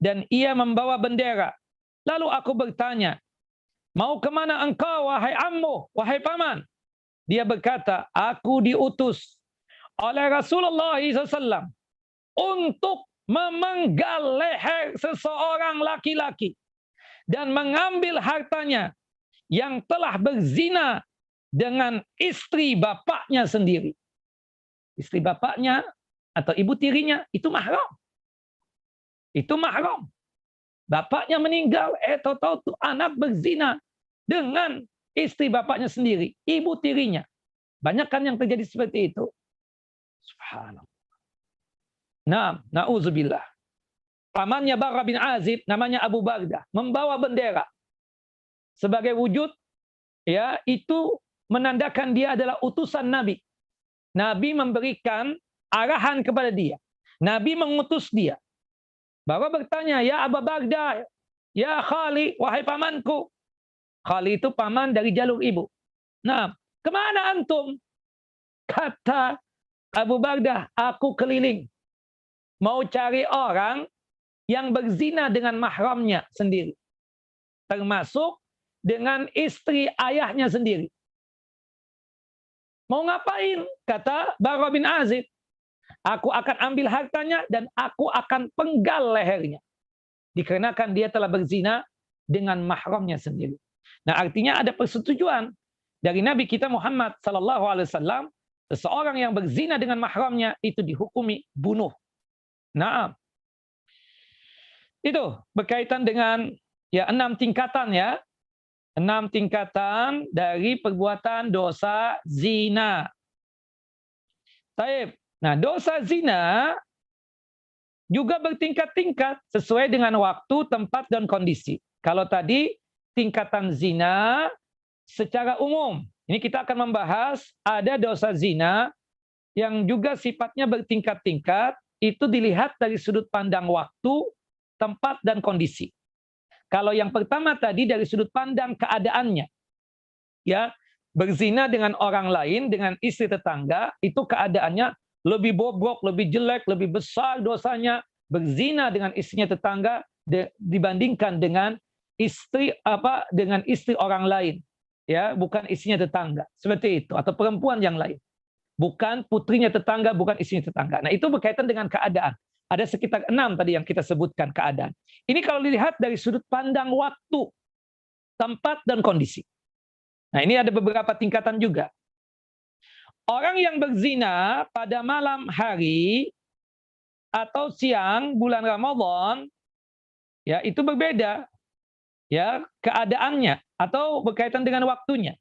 dan ia membawa bendera. Lalu aku bertanya, mau kemana engkau wahai ammu, wahai paman? Dia berkata, aku diutus oleh Rasulullah SAW untuk memenggal leher seseorang laki-laki dan mengambil hartanya yang telah berzina dengan istri bapaknya sendiri. Istri bapaknya atau ibu tirinya itu mahram. Itu mahram. Bapaknya meninggal, tahu-tahu tuh anak berzina dengan istri bapaknya sendiri, ibu tirinya. Banyak kan yang terjadi seperti itu. Subhanallah. Nah, na'udzubillah. Pamannya Barra bin Azib, namanya Abu Bagdah, membawa bendera sebagai wujud, ya, itu menandakan dia adalah utusan Nabi. Nabi memberikan arahan kepada dia. Nabi mengutus dia. Barra bertanya, ya Abu Bagdah, ya Khali, wahai pamanku. Khali itu paman dari jalur ibu. Nah, kemana antum? Kata Abu Bagdah, aku keliling. Mau cari orang yang berzina dengan mahramnya sendiri. Termasuk dengan istri ayahnya sendiri. Mau ngapain? Kata Barra bin Azib. Aku akan ambil hartanya dan aku akan penggal lehernya. Dikarenakan dia telah berzina dengan mahramnya sendiri. Nah, artinya ada persetujuan dari Nabi kita Muhammad SAW. Seseorang yang berzina dengan mahramnya itu dihukumi bunuh. Nah, itu berkaitan dengan ya 6 tingkatan ya. 6 tingkatan dari perbuatan dosa zina. Taib. Nah, dosa zina juga bertingkat-tingkat sesuai dengan waktu, tempat, dan kondisi. Kalau tadi tingkatan zina secara umum. Ini kita akan membahas ada dosa zina yang juga sifatnya bertingkat-tingkat. Itu dilihat dari sudut pandang waktu, tempat, dan kondisi. Kalau yang pertama tadi dari sudut pandang keadaannya, ya, berzina dengan orang lain, dengan istri tetangga, itu keadaannya lebih bobrok, lebih jelek, lebih besar dosanya berzina dengan istrinya tetangga dibandingkan dengan istri orang lain, ya, bukan istrinya tetangga, seperti itu, atau perempuan yang lain, bukan putrinya tetangga, bukan istrinya tetangga. Nah, itu berkaitan dengan keadaan. Ada sekitar 6 tadi yang kita sebutkan keadaan. Ini kalau dilihat dari sudut pandang waktu, tempat, dan kondisi. Nah, ini ada beberapa tingkatan juga. Orang yang berzina pada malam hari atau siang bulan Ramadan, ya, itu berbeda, ya, keadaannya atau berkaitan dengan waktunya.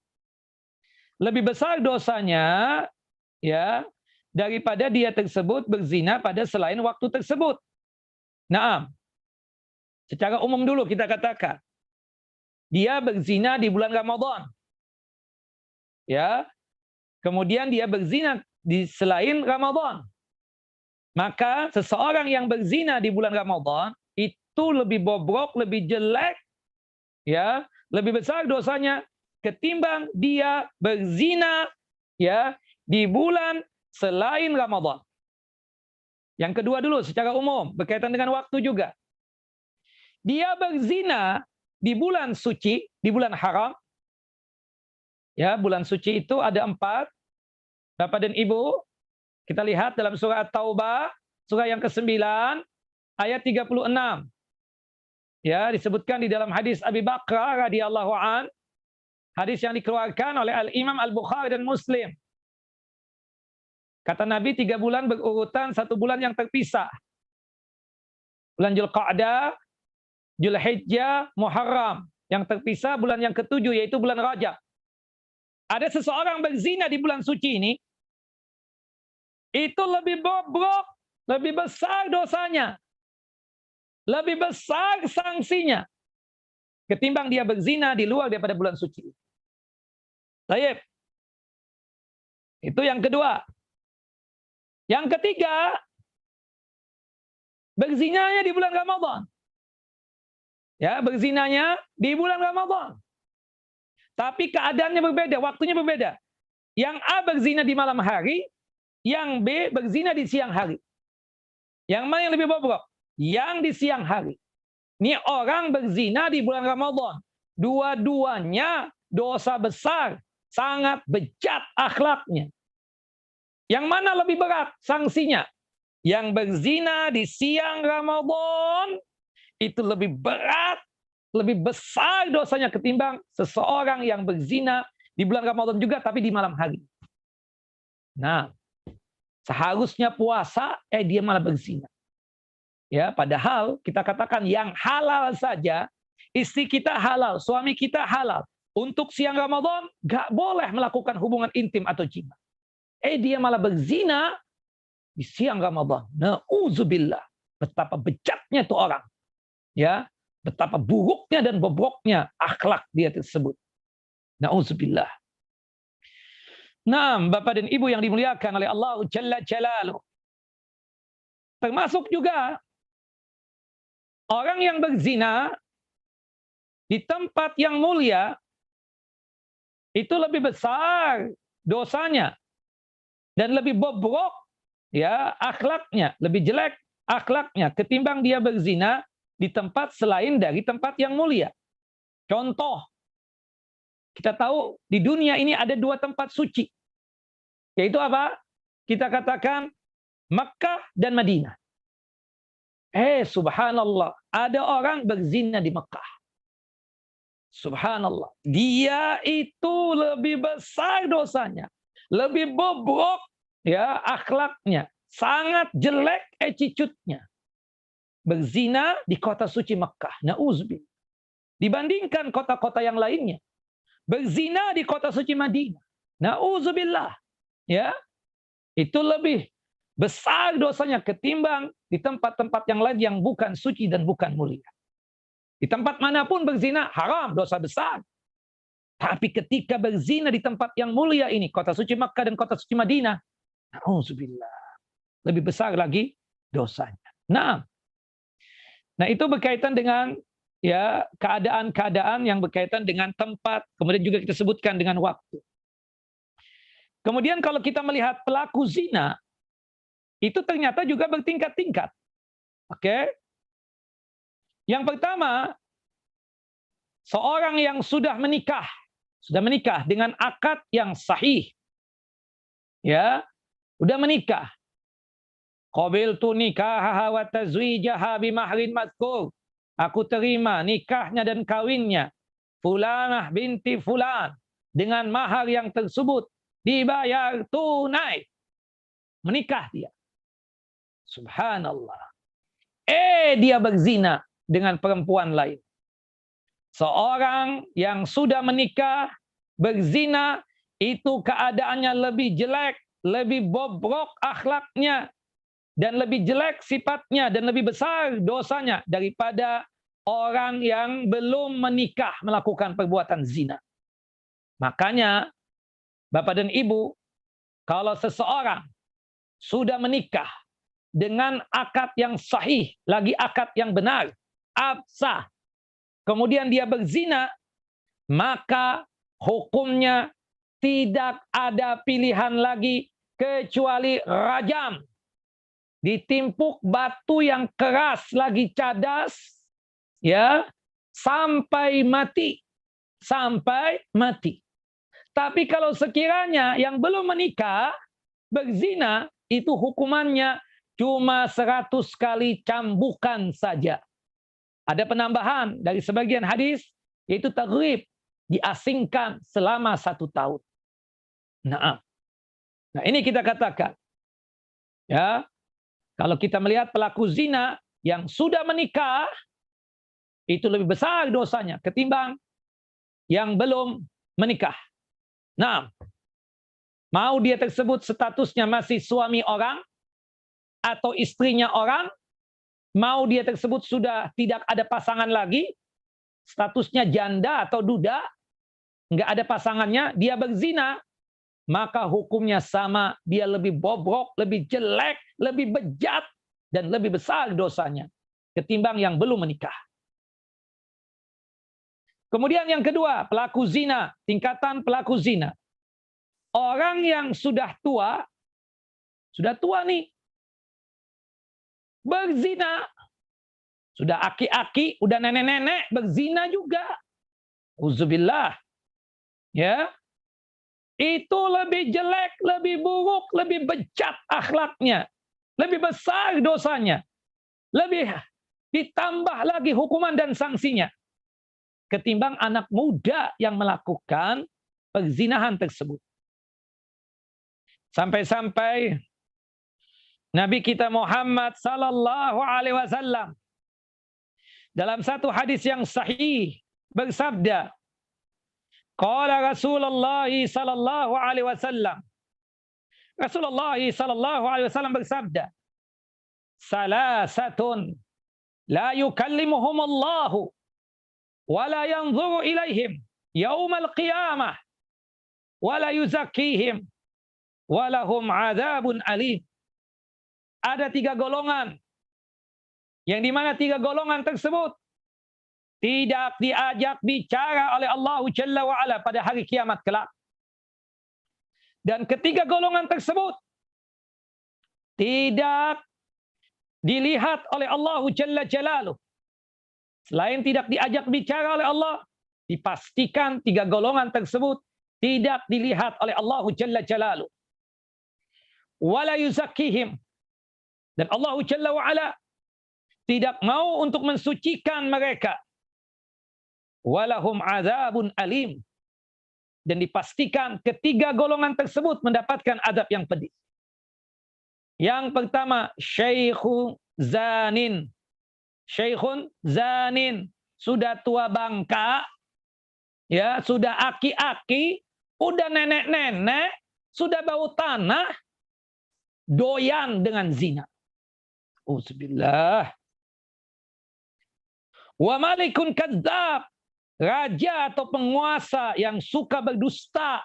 Lebih besar dosanya, ya, daripada dia tersebut berzina pada selain waktu tersebut. Nah, secara umum dulu kita katakan, dia berzina di bulan Ramadan, ya, kemudian dia berzina di selain Ramadan, maka seseorang yang berzina di bulan Ramadan itu lebih bobrok, lebih jelek, ya, lebih besar dosanya ketimbang dia berzina, ya, di bulan selain Ramadan. Yang kedua dulu secara umum berkaitan dengan waktu juga. Dia berzina di bulan suci, di bulan haram. Ya, bulan suci itu ada 4. Bapak dan Ibu, kita lihat dalam surah At-Taubah, surah yang ke-9, ayat 36. Ya, disebutkan di dalam hadis Abi Bakrah radhiyallahu an, hadis yang dikeluarkan oleh Al-Imam Al-Bukhari dan Muslim. Kata Nabi 3 bulan berurutan, 1 bulan yang terpisah. Bulan Dzulqa'dah, Dzulhijjah, Muharram. Yang terpisah bulan yang ke-7 yaitu bulan Rajab. Ada seseorang berzina di bulan suci ini, itu lebih bobrok, lebih besar dosanya, lebih besar sanksinya ketimbang dia berzina di luar daripada bulan suci. Baik. Itu yang kedua. Yang ketiga, berzinanya di bulan Ramadan. Ya, berzinanya di bulan Ramadan. Tapi keadaannya berbeda, waktunya berbeda. Yang A berzina di malam hari, yang B berzina di siang hari. Yang mana yang lebih bobrok? Yang di siang hari. Ini orang berzina di bulan Ramadan. Dua-duanya dosa besar, sangat bejat akhlaknya. Yang mana lebih berat sanksinya? Yang berzina di siang Ramadan itu lebih berat, lebih besar dosanya ketimbang seseorang yang berzina di bulan Ramadan juga tapi di malam hari. Nah, seharusnya puasa, dia malah berzina. Ya, padahal kita katakan yang halal saja, istri kita halal, suami kita halal. Untuk siang Ramadan, nggak boleh melakukan hubungan intim atau jima. Dia malah berzina di siang Ramadan. Nauzubillah. Betapa bejatnya itu orang. Ya, betapa buruknya dan bobroknya akhlak dia tersebut. Nauzubillah. Nah, Bapak dan Ibu yang dimuliakan oleh Allah Jalla Jalaluh. Termasuk juga orang yang berzina di tempat yang mulia itu lebih besar dosanya dan lebih bobrok ya akhlaknya, lebih jelek akhlaknya ketimbang dia berzina di tempat selain dari tempat yang mulia. Contoh, kita tahu di dunia ini ada 2 tempat suci. Yaitu apa? Kita katakan Makkah dan Madinah. Subhanallah, ada orang berzina di Mekah. Subhanallah, dia itu lebih besar dosanya, lebih bobrok ya akhlaknya, sangat jelek attitude-nya. Berzina di kota suci Mekah, nauzubillah. Dibandingkan kota-kota yang lainnya, berzina di kota suci Madinah, nauzubillah. Ya, itu lebih besar dosanya ketimbang di tempat-tempat yang lain yang bukan suci dan bukan mulia. Di tempat manapun berzina haram, dosa besar. Tapi ketika berzina di tempat yang mulia ini, kota suci Makkah dan kota suci Madinah, nauzubillah, lebih besar lagi dosanya. Nah, itu berkaitan dengan ya keadaan-keadaan yang berkaitan dengan tempat, kemudian juga kita sebutkan dengan waktu. Kemudian kalau kita melihat pelaku zina, itu ternyata juga bertingkat-tingkat. Oke? Yang pertama, seorang yang sudah menikah dengan akad yang sahih. Ya, sudah menikah. Qabiltu nikahaha wa tazwijaha bimahrin mazkur. Aku terima nikahnya dan kawinnya fulanah binti fulan dengan mahar yang tersebut dibayar tunai. Menikah dia. Subhanallah. Dia berzina dengan perempuan lain. Seorang yang sudah menikah, berzina, itu keadaannya lebih jelek, lebih bobrok akhlaknya, dan lebih jelek sifatnya, dan lebih besar dosanya daripada orang yang belum menikah melakukan perbuatan zina. Makanya, Bapak dan Ibu, kalau seseorang sudah menikah dengan akad yang sahih, lagi akad yang benar, absah, kemudian dia berzina, maka hukumnya tidak ada pilihan lagi kecuali rajam. Ditimpuk batu yang keras lagi cadas, ya, sampai mati. Sampai mati. Tapi kalau sekiranya yang belum menikah, berzina, itu hukumannya cuma 100 kali cambukan saja. Ada penambahan dari sebagian hadis, yaitu taghrib, diasingkan selama 1 tahun. Nah, ini kita katakan, ya, kalau kita melihat pelaku zina yang sudah menikah, itu lebih besar dosanya ketimbang yang belum menikah. Nah, mau dia tersebut statusnya masih suami orang atau istrinya orang, mau dia tersebut sudah tidak ada pasangan lagi, statusnya janda atau duda, nggak ada pasangannya, dia berzina, maka hukumnya sama, dia lebih bobrok, lebih jelek, lebih bejat, dan lebih besar dosanya ketimbang yang belum menikah. Kemudian yang kedua, pelaku zina, tingkatan pelaku zina. Orang yang sudah tua nih, berzina. Sudah aki-aki, udah nenek-nenek, berzina juga. Uzubillah. Ya, itu lebih jelek, lebih buruk, lebih bejat akhlaknya, lebih besar dosanya, lebih ditambah lagi hukuman dan sanksinya ketimbang anak muda yang melakukan perzinahan tersebut. Sampai-sampai Nabi kita Muhammad sallallahu alaihi wasallam dalam satu hadis yang sahih bersabda, qala Rasulullah sallallahu alaihi wasallam, Rasulullah sallallahu alaihi wasallam bersabda, salasatun la yukallimuhum Allah wa la yanzuru ilaihim yaumal qiyamah wa la yuzakkihim wa lahum adzabun alim. Ada 3 golongan yang dimana 3 golongan tersebut tidak diajak bicara oleh Allah Jalla wa Ala pada hari kiamat kelak. Dan ketiga golongan tersebut tidak dilihat oleh Allah Jalla Jalaluh. Selain tidak diajak bicara oleh Allah, dipastikan 3 golongan tersebut tidak dilihat oleh Allah Jalla Jalaluh. Wala yuzakkihim. Dan Allah Jalla wa Ala tidak mau untuk mensucikan mereka. Walahum adzabun alim. Dan dipastikan ketiga golongan tersebut mendapatkan adab yang pedih. Yang pertama, syaikhun zanin. Syaikhun zanin. Sudah tua bangka, ya, sudah aki-aki, udah nenek-nenek, sudah bau tanah, doyan dengan zina. Auzubillah. Wa malikun kadzdzab, raja atau penguasa yang suka berdusta,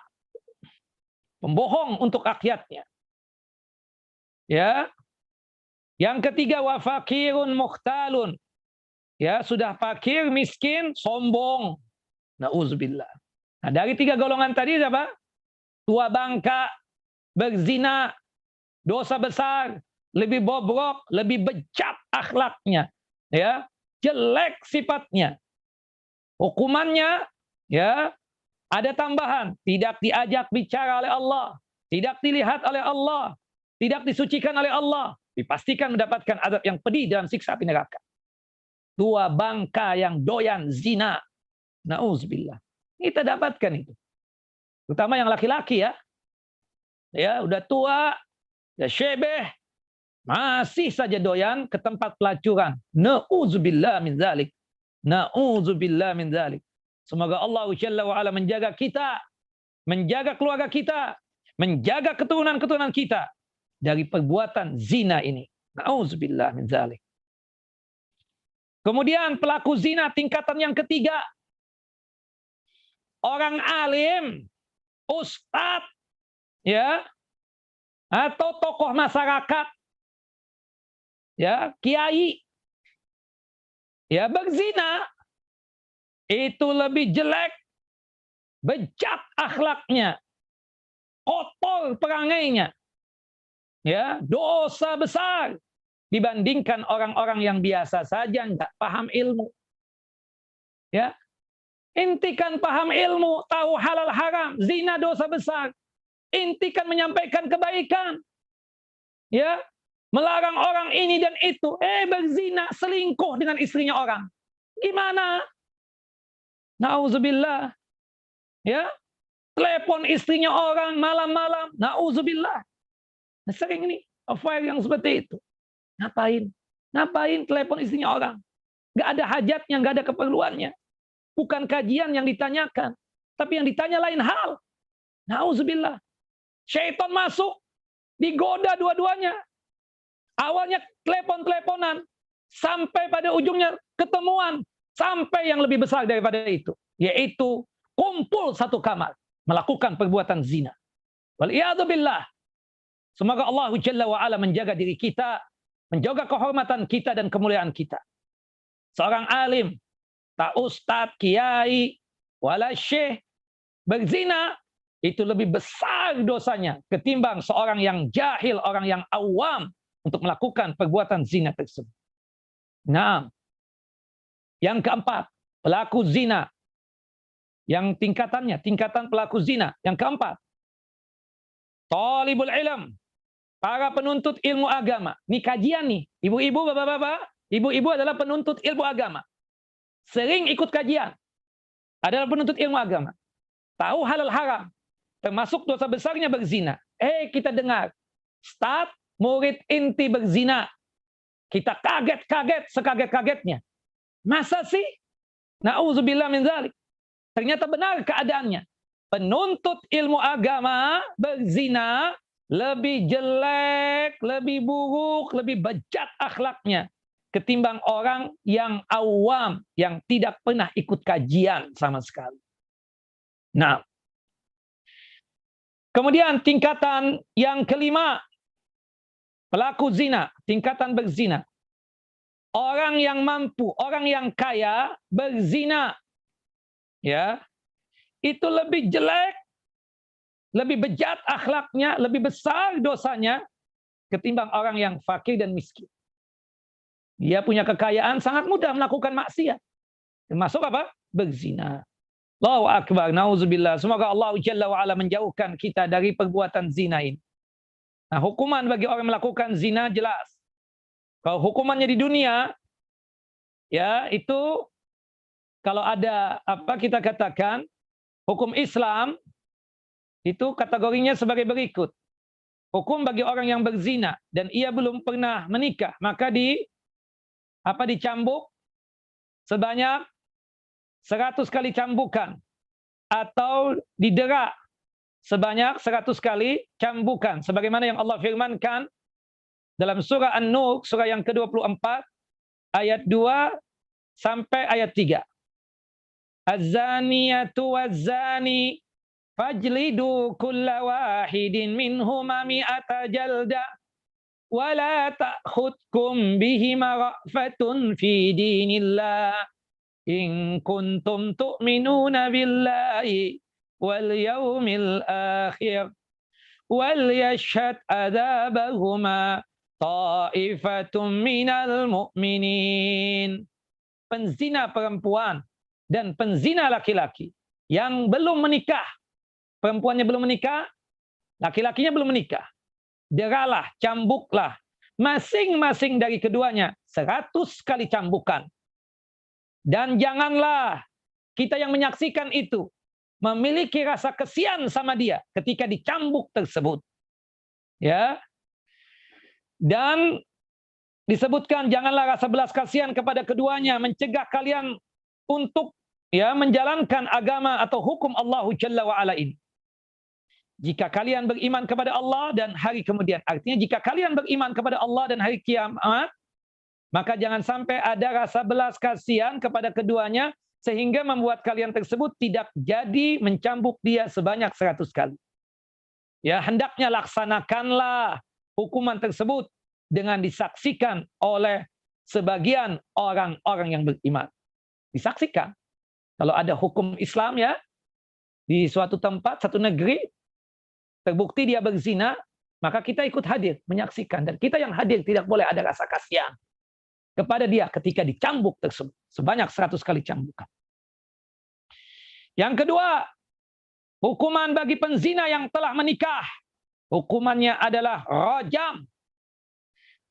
pembohong untuk rakyatnya. Ya. Yang ketiga, wa fakirun mukhtalun. Ya, sudah fakir, miskin, sombong. Nauzubillah. Nah, dari 3 golongan tadi apa? Tua bangka, berzina, dosa besar, lebih bobrok, lebih bejat akhlaknya, ya, jelek sifatnya. Hukumannya, ya, ada tambahan, tidak diajak bicara oleh Allah, tidak dilihat oleh Allah, tidak disucikan oleh Allah, dipastikan mendapatkan azab yang pedih dalam siksa api neraka. Tua bangka yang doyan zina. Nauzubillah. Kita dapatkan itu. Terutama yang laki-laki, ya. Ya, udah tua, udah syebeh, masih saja doyan ke tempat pelacuran. Nauzubillah min dzalik. Nauzubillah min dzalik. Semoga Allah Jalla wa Ala menjaga kita, menjaga keluarga kita, menjaga keturunan-keturunan kita dari perbuatan zina ini. Nauzubillah min dzalik. Kemudian pelaku zina tingkatan yang ketiga, orang alim, ustadz, ya, atau tokoh masyarakat, ya, kiai, ya, berzina, itu lebih jelek, bejat akhlaknya, kotor perangainya, ya, dosa besar dibandingkan orang-orang yang biasa saja nggak paham ilmu. Ya, inti kan paham ilmu, tahu halal haram, zina dosa besar. Inti kan menyampaikan kebaikan, ya, melarang orang ini dan itu, berzina, selingkuh dengan istrinya orang. Gimana? Nauzubillah. Ya, telepon istrinya orang malam-malam. Nauzubillah. Nah, sering ini affair yang seperti itu. Ngapain? Ngapain telepon istrinya orang? Nggak ada hajatnya, nggak ada keperluannya. Bukan kajian yang ditanyakan, tapi yang ditanya lain hal. Nauzubillah. Syaitan masuk, digoda dua-duanya. Awalnya telepon-teleponan, sampai pada ujungnya ketemuan, sampai yang lebih besar daripada itu, yaitu kumpul satu kamar, melakukan perbuatan zina. Wal'iyadzubillah. Semoga Allah Jalla wa Ala menjaga diri kita, menjaga kehormatan kita dan kemuliaan kita. Seorang alim, tak ustadz, kiai, wala syekh, berzina, itu lebih besar dosanya ketimbang seorang yang jahil, orang yang awam untuk melakukan perbuatan zina tersebut. Nah, yang keempat, pelaku zina. Yang tingkatan pelaku zina. Yang keempat, talibul ilm, para penuntut ilmu agama. Ini kajian nih, ibu-ibu, bapak-bapak, ibu-ibu adalah penuntut ilmu agama. Sering ikut kajian, adalah penuntut ilmu agama. Tahu halal haram, termasuk dosa besarnya berzina. Kita dengar, Ustaz murid inti berzina. Kita kaget-kaget, sekaget-kagetnya. Masa sih? Na'udzubillah min dzalik. Ternyata benar keadaannya. Penuntut ilmu agama berzina lebih jelek, lebih buruk, lebih bejat akhlaknya ketimbang orang yang awam, yang tidak pernah ikut kajian sama sekali. Nah, kemudian tingkatan yang kelima, pelaku zina, tingkatan berzina. Orang yang mampu, orang yang kaya berzina, ya, itu lebih jelek, lebih bejat akhlaknya, lebih besar dosanya ketimbang orang yang fakir dan miskin. Dia punya kekayaan, sangat mudah melakukan maksiat. Termasuk apa? Berzina. Allahu Akbar, na'udzubillah. Semoga Allah Jalla wa'ala menjauhkan kita dari perbuatan zina ini. Nah, hukuman bagi orang melakukan zina jelas. Kalau hukumannya di dunia, ya itu kalau ada apa kita katakan hukum Islam itu kategorinya sebagai berikut. Hukum bagi orang yang berzina dan ia belum pernah menikah, maka dicambuk sebanyak 100 kali cambukan atau didera sebanyak 100 kali cambukan sebagaimana yang Allah firmankan dalam surah An-Nur, surah yang ke-24, ayat 2 sampai ayat 3. Az-zaniyatu waz-zani fajlidu kulla wahidin minhuma mi'ata jalda wa la ta'khudkum bihima ra'fatun fi dinillah in kuntum tu'minuna billahi wal yawmil akhir wal yashhad adabahuma ta'ifatum minal mu'minin. Penzina perempuan dan penzina laki-laki yang belum menikah, perempuannya belum menikah, laki-lakinya belum menikah, deralah, cambuklah masing-masing dari keduanya 100 kali cambukan. Dan janganlah kita yang menyaksikan itu memiliki rasa kesian sama dia ketika dicambuk tersebut. Ya. Dan disebutkan janganlah rasa belas kasihan kepada keduanya, mencegah kalian untuk ya menjalankan agama atau hukum Allah Jalla wa Ala ini. Jika kalian beriman kepada Allah dan hari kemudian, artinya jika kalian beriman kepada Allah dan hari kiamat, maka jangan sampai ada rasa belas kasihan kepada keduanya sehingga membuat kalian tersebut tidak jadi mencambuk dia sebanyak 100 kali. Ya, hendaknya laksanakanlah hukuman tersebut dengan disaksikan oleh sebagian orang-orang yang beriman. Disaksikan. Kalau ada hukum Islam ya, di suatu tempat, satu negeri, terbukti dia berzina, maka kita ikut hadir, menyaksikan. Dan kita yang hadir tidak boleh ada rasa kasihan kepada dia ketika dicambuk tersebut. Sebanyak 100 kali cambukan. Yang kedua, hukuman bagi penzina yang telah menikah. Hukumannya adalah rajam.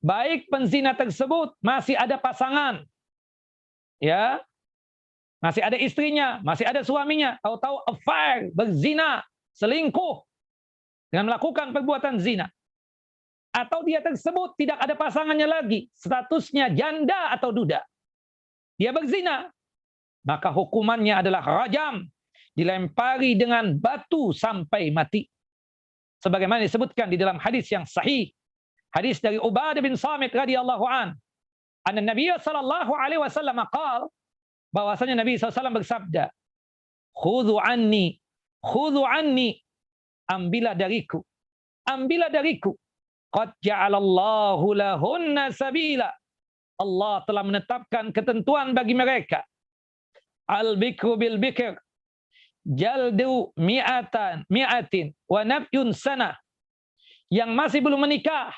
Baik penzina tersebut masih ada pasangan, ya, masih ada istrinya, masih ada suaminya, tahu-tahu affair, berzina, selingkuh dengan melakukan perbuatan zina. Atau dia tersebut tidak ada pasangannya lagi, statusnya janda atau duda. Dia berzina, maka hukumannya adalah rajam, dilempari dengan batu sampai mati. Sebagaimana disebutkan di dalam hadis yang sahih. Hadis dari Ubadah bin Samit radhiyallahu an. Anna Nabi sallallahu alaihi wasallam qaal, bahwasanya Nabi SAW bersabda, "Khudhu anni, ambillah dariku, ambillah dariku. Qad ja'alallahu lahunna sabila." Allah telah menetapkan ketentuan bagi mereka. Al-bikru bil bikr, jaldu mi'atin wa nafyun sanah. Yang masih belum menikah,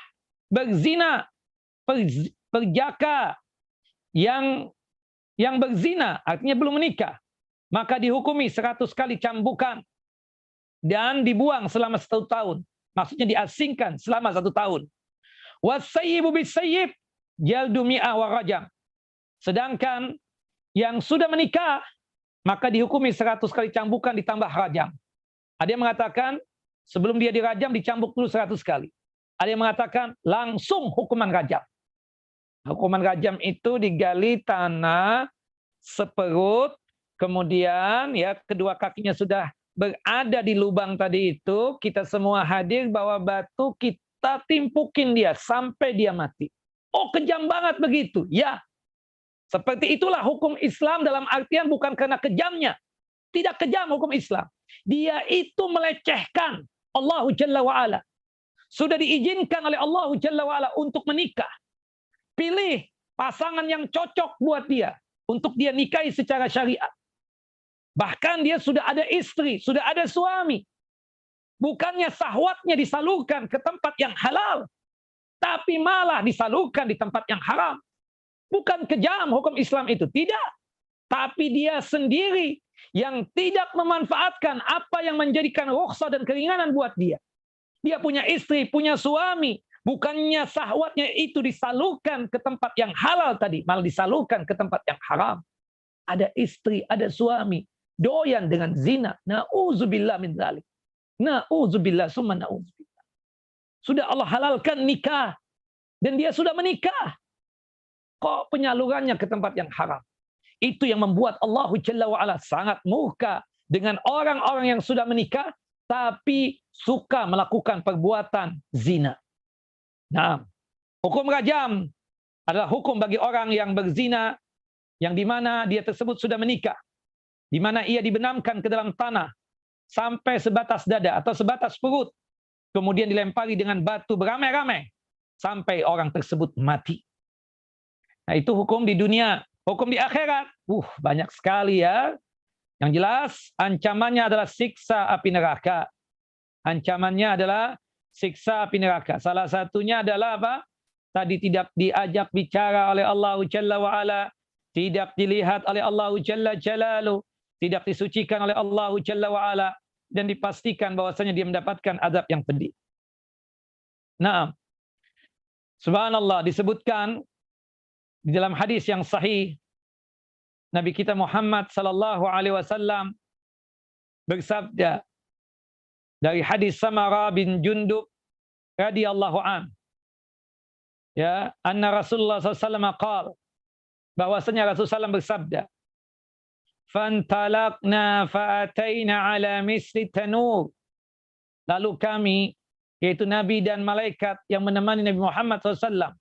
berzina, perjaka yang berzina, artinya belum menikah, maka dihukumi 100 kali cambukan dan dibuang selama 1 tahun. Maksudnya diasingkan selama 1 tahun. Wasayyibu bisayyib jaldu mi'ah wa rajam. Sedangkan yang sudah menikah, maka dihukumi 100 kali cambukan ditambah rajam. Ada yang mengatakan sebelum dia dirajam dicambuk dulu 100 kali. Ada yang mengatakan langsung hukuman rajam. Hukuman rajam itu digali tanah seperut, kemudian ya kedua kakinya sudah berada di lubang tadi itu, kita semua hadir bawa batu, kita timpukin dia sampai dia mati. Oh, kejam banget begitu. Ya, seperti itulah hukum Islam, dalam artian bukan karena kejamnya. Tidak kejam hukum Islam. Dia itu melecehkan Allah Jalla wa'ala. Sudah diizinkan oleh Allah Jalla wa'ala untuk menikah. Pilih pasangan yang cocok buat dia, untuk dia nikahi secara syariat. Bahkan dia sudah ada istri, sudah ada suami. Bukannya syahwatnya disalurkan ke tempat yang halal, tapi malah disalurkan di tempat yang haram. Bukan kejam hukum Islam itu, tidak. Tapi dia sendiri yang tidak memanfaatkan apa yang menjadikan rukhsah dan keringanan buat dia. Dia punya istri, punya suami. Bukannya syahwatnya itu disalurkan ke tempat yang halal tadi, malah disalurkan ke tempat yang haram. Ada istri, ada suami, doyan dengan zina. Na'udzubillah min dzalik. Na'udzubillah summa na'udzubillah. Sudah Allah halalkan nikah. Dan dia sudah menikah. Kok penyalurannya ke tempat yang haram? Itu yang membuat Allah Jalla wa'ala sangat murka dengan orang-orang yang sudah menikah, tapi suka melakukan perbuatan zina. Nah, hukum rajam adalah hukum bagi orang yang berzina, yang dimana dia tersebut sudah menikah, dimana ia dibenamkan ke dalam tanah sampai sebatas dada atau sebatas perut, kemudian dilempari dengan batu beramai-ramai sampai orang tersebut mati. Nah, itu hukum di dunia. Hukum di akhirat, banyak sekali ya. Yang jelas ancamannya adalah siksa api neraka. Ancamannya adalah siksa api neraka. Salah satunya adalah apa? Tadi tidak diajak bicara oleh Allah Jalla wa'ala, tidak dilihat oleh Allah Jalla Jalaluh, tidak disucikan oleh Allah Jalla wa'ala, dan dipastikan bahwasanya dia mendapatkan azab yang pedih. Nah, subhanallah, disebutkan di dalam hadis yang sahih, Nabi kita Muhammad sallallahu alaihi wasallam bersabda dari hadis Samara bin Jundub radhiyallahu an, ya, anna Rasulullah sallallahu alaihi wasallam qala, bahwasanya Rasulullah SAW bersabda, fantalaqna fa'ataina ala misli tanur. Lalu kami, yaitu Nabi dan malaikat yang menemani Nabi Muhammad SAW,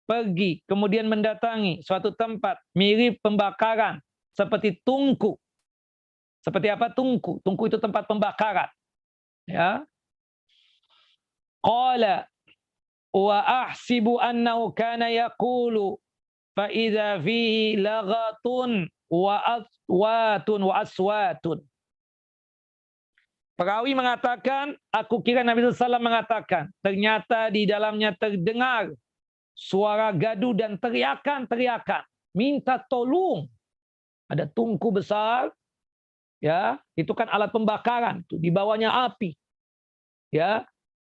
pergi, kemudian mendatangi suatu tempat mirip pembakaran, seperti tungku. Seperti apa tungku? Tungku itu tempat pembakaran. Ya. Qala wa ahsibu annahu kana yaqulu fa idza fihi laghatun wa aswatun. Perawi mengatakan, aku kira Nabi SAW mengatakan, ternyata di dalamnya terdengar suara gaduh dan teriakan-teriakan, minta tolong. Ada tungku besar, ya, itu kan alat pembakaran, tuh di bawahnya api. Ya,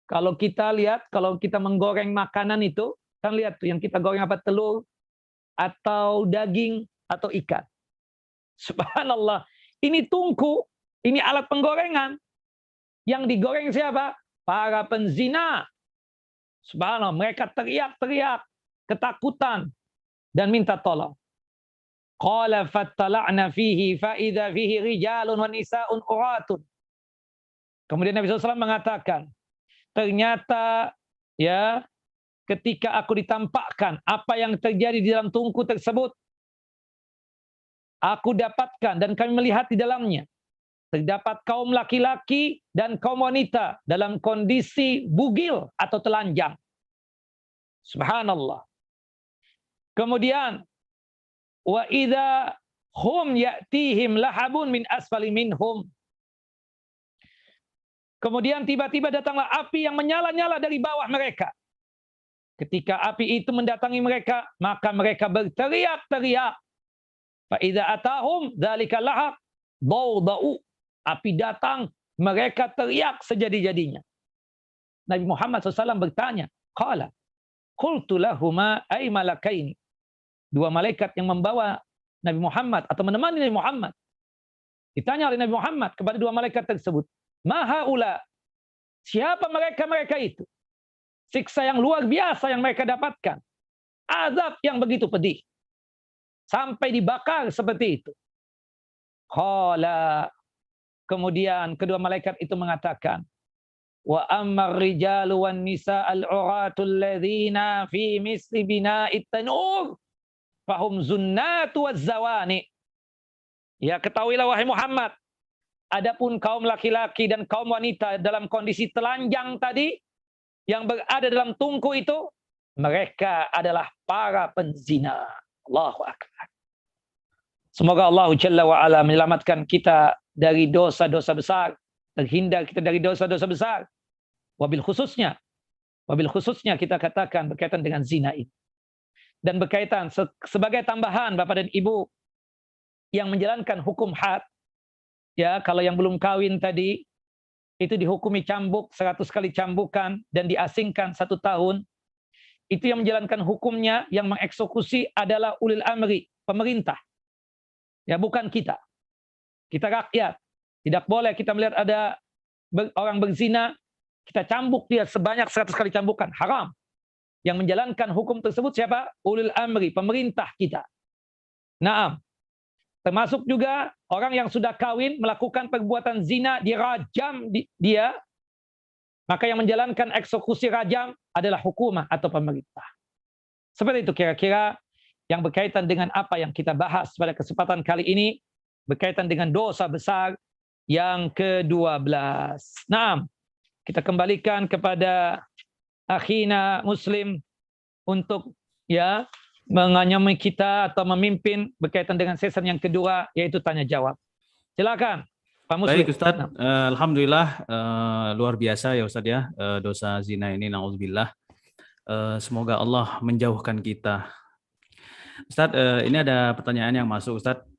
kalau kita lihat, kalau kita menggoreng makanan itu, kan lihat tuh yang kita goreng apa, telur atau daging atau ikan. Subhanallah, ini tungku, ini alat penggorengan. Yang digoreng siapa? Para penzina. Subhanallah, mereka teriak-teriak, ketakutan, dan minta tolong. Qala fattala'na fihi fa'idha fihi rijalun wa nisa'un uratun. Kemudian Nabi SAW mengatakan, ternyata ya, ketika aku ditampakkan apa yang terjadi di dalam tungku tersebut, aku dapatkan dan kami melihat di dalamnya terdapat kaum laki-laki dan kaum wanita dalam kondisi bugil atau telanjang. Subhanallah. Kemudian wa idza hum ya'tihim lahabun min asfali minhum. Kemudian tiba-tiba datanglah api yang menyala-nyala dari bawah mereka. Ketika api itu mendatangi mereka, maka mereka berteriak-teriak. Fa idza atahum dzalika lahab dawda'u. Api datang, mereka teriak sejadi-jadinya. Nabi Muhammad SAW bertanya, qala qultu lahuma ay malakaini. Dua malaikat yang membawa Nabi Muhammad atau menemani Nabi Muhammad. Ditanya oleh Nabi Muhammad kepada dua malaikat tersebut, ma haula? Siapa mereka-mereka itu? Siksa yang luar biasa yang mereka dapatkan. Azab yang begitu pedih. Sampai dibakar seperti itu. Qala, kemudian kedua malaikat itu mengatakan, wa ammar rijalu wan nisa'al uratul ladzina fi misli bina'it tanur fahum zunnatu wazzawani. Ya, ketahuilah wahai Muhammad, adapun kaum laki-laki dan kaum wanita dalam kondisi telanjang tadi yang berada dalam tungku itu, mereka adalah para penzina. Allahu akbar. Semoga Allah Jalla wa Ala menyelamatkan kita dari dosa-dosa besar, terhindar kita dari dosa-dosa besar. Wabil khususnya kita katakan berkaitan dengan zina ini. Dan berkaitan sebagai tambahan Bapak dan Ibu yang menjalankan hukum had, ya, kalau yang belum kawin tadi itu dihukumi cambuk 100 kali cambukan dan diasingkan 1 tahun. Itu yang menjalankan hukumnya, yang mengeksekusi adalah ulil amri, pemerintah. Ya, bukan kita. Kita rakyat. Tidak boleh kita melihat ada orang berzina, kita cambuk dia sebanyak 100 kali cambukan. Haram. Yang menjalankan hukum tersebut siapa? Ulil amri, pemerintah kita. Naam. Termasuk juga orang yang sudah kawin melakukan perbuatan zina, dirajam dia. Maka yang menjalankan eksekusi rajam adalah hukumah atau pemerintah. Seperti itu kira-kira yang berkaitan dengan apa yang kita bahas pada kesempatan kali ini, berkaitan dengan dosa besar yang ke-12. Nah, kita kembalikan kepada akhina muslim untuk ya menganyami kita atau memimpin berkaitan dengan season yang kedua, yaitu tanya jawab. Silakan Pak Muslim. Baik Ustadz, alhamdulillah luar biasa ya Ustadz ya, dosa zina ini, na'udzubillah. Semoga Allah menjauhkan kita. Ustadz, ini ada pertanyaan yang masuk Ustadz,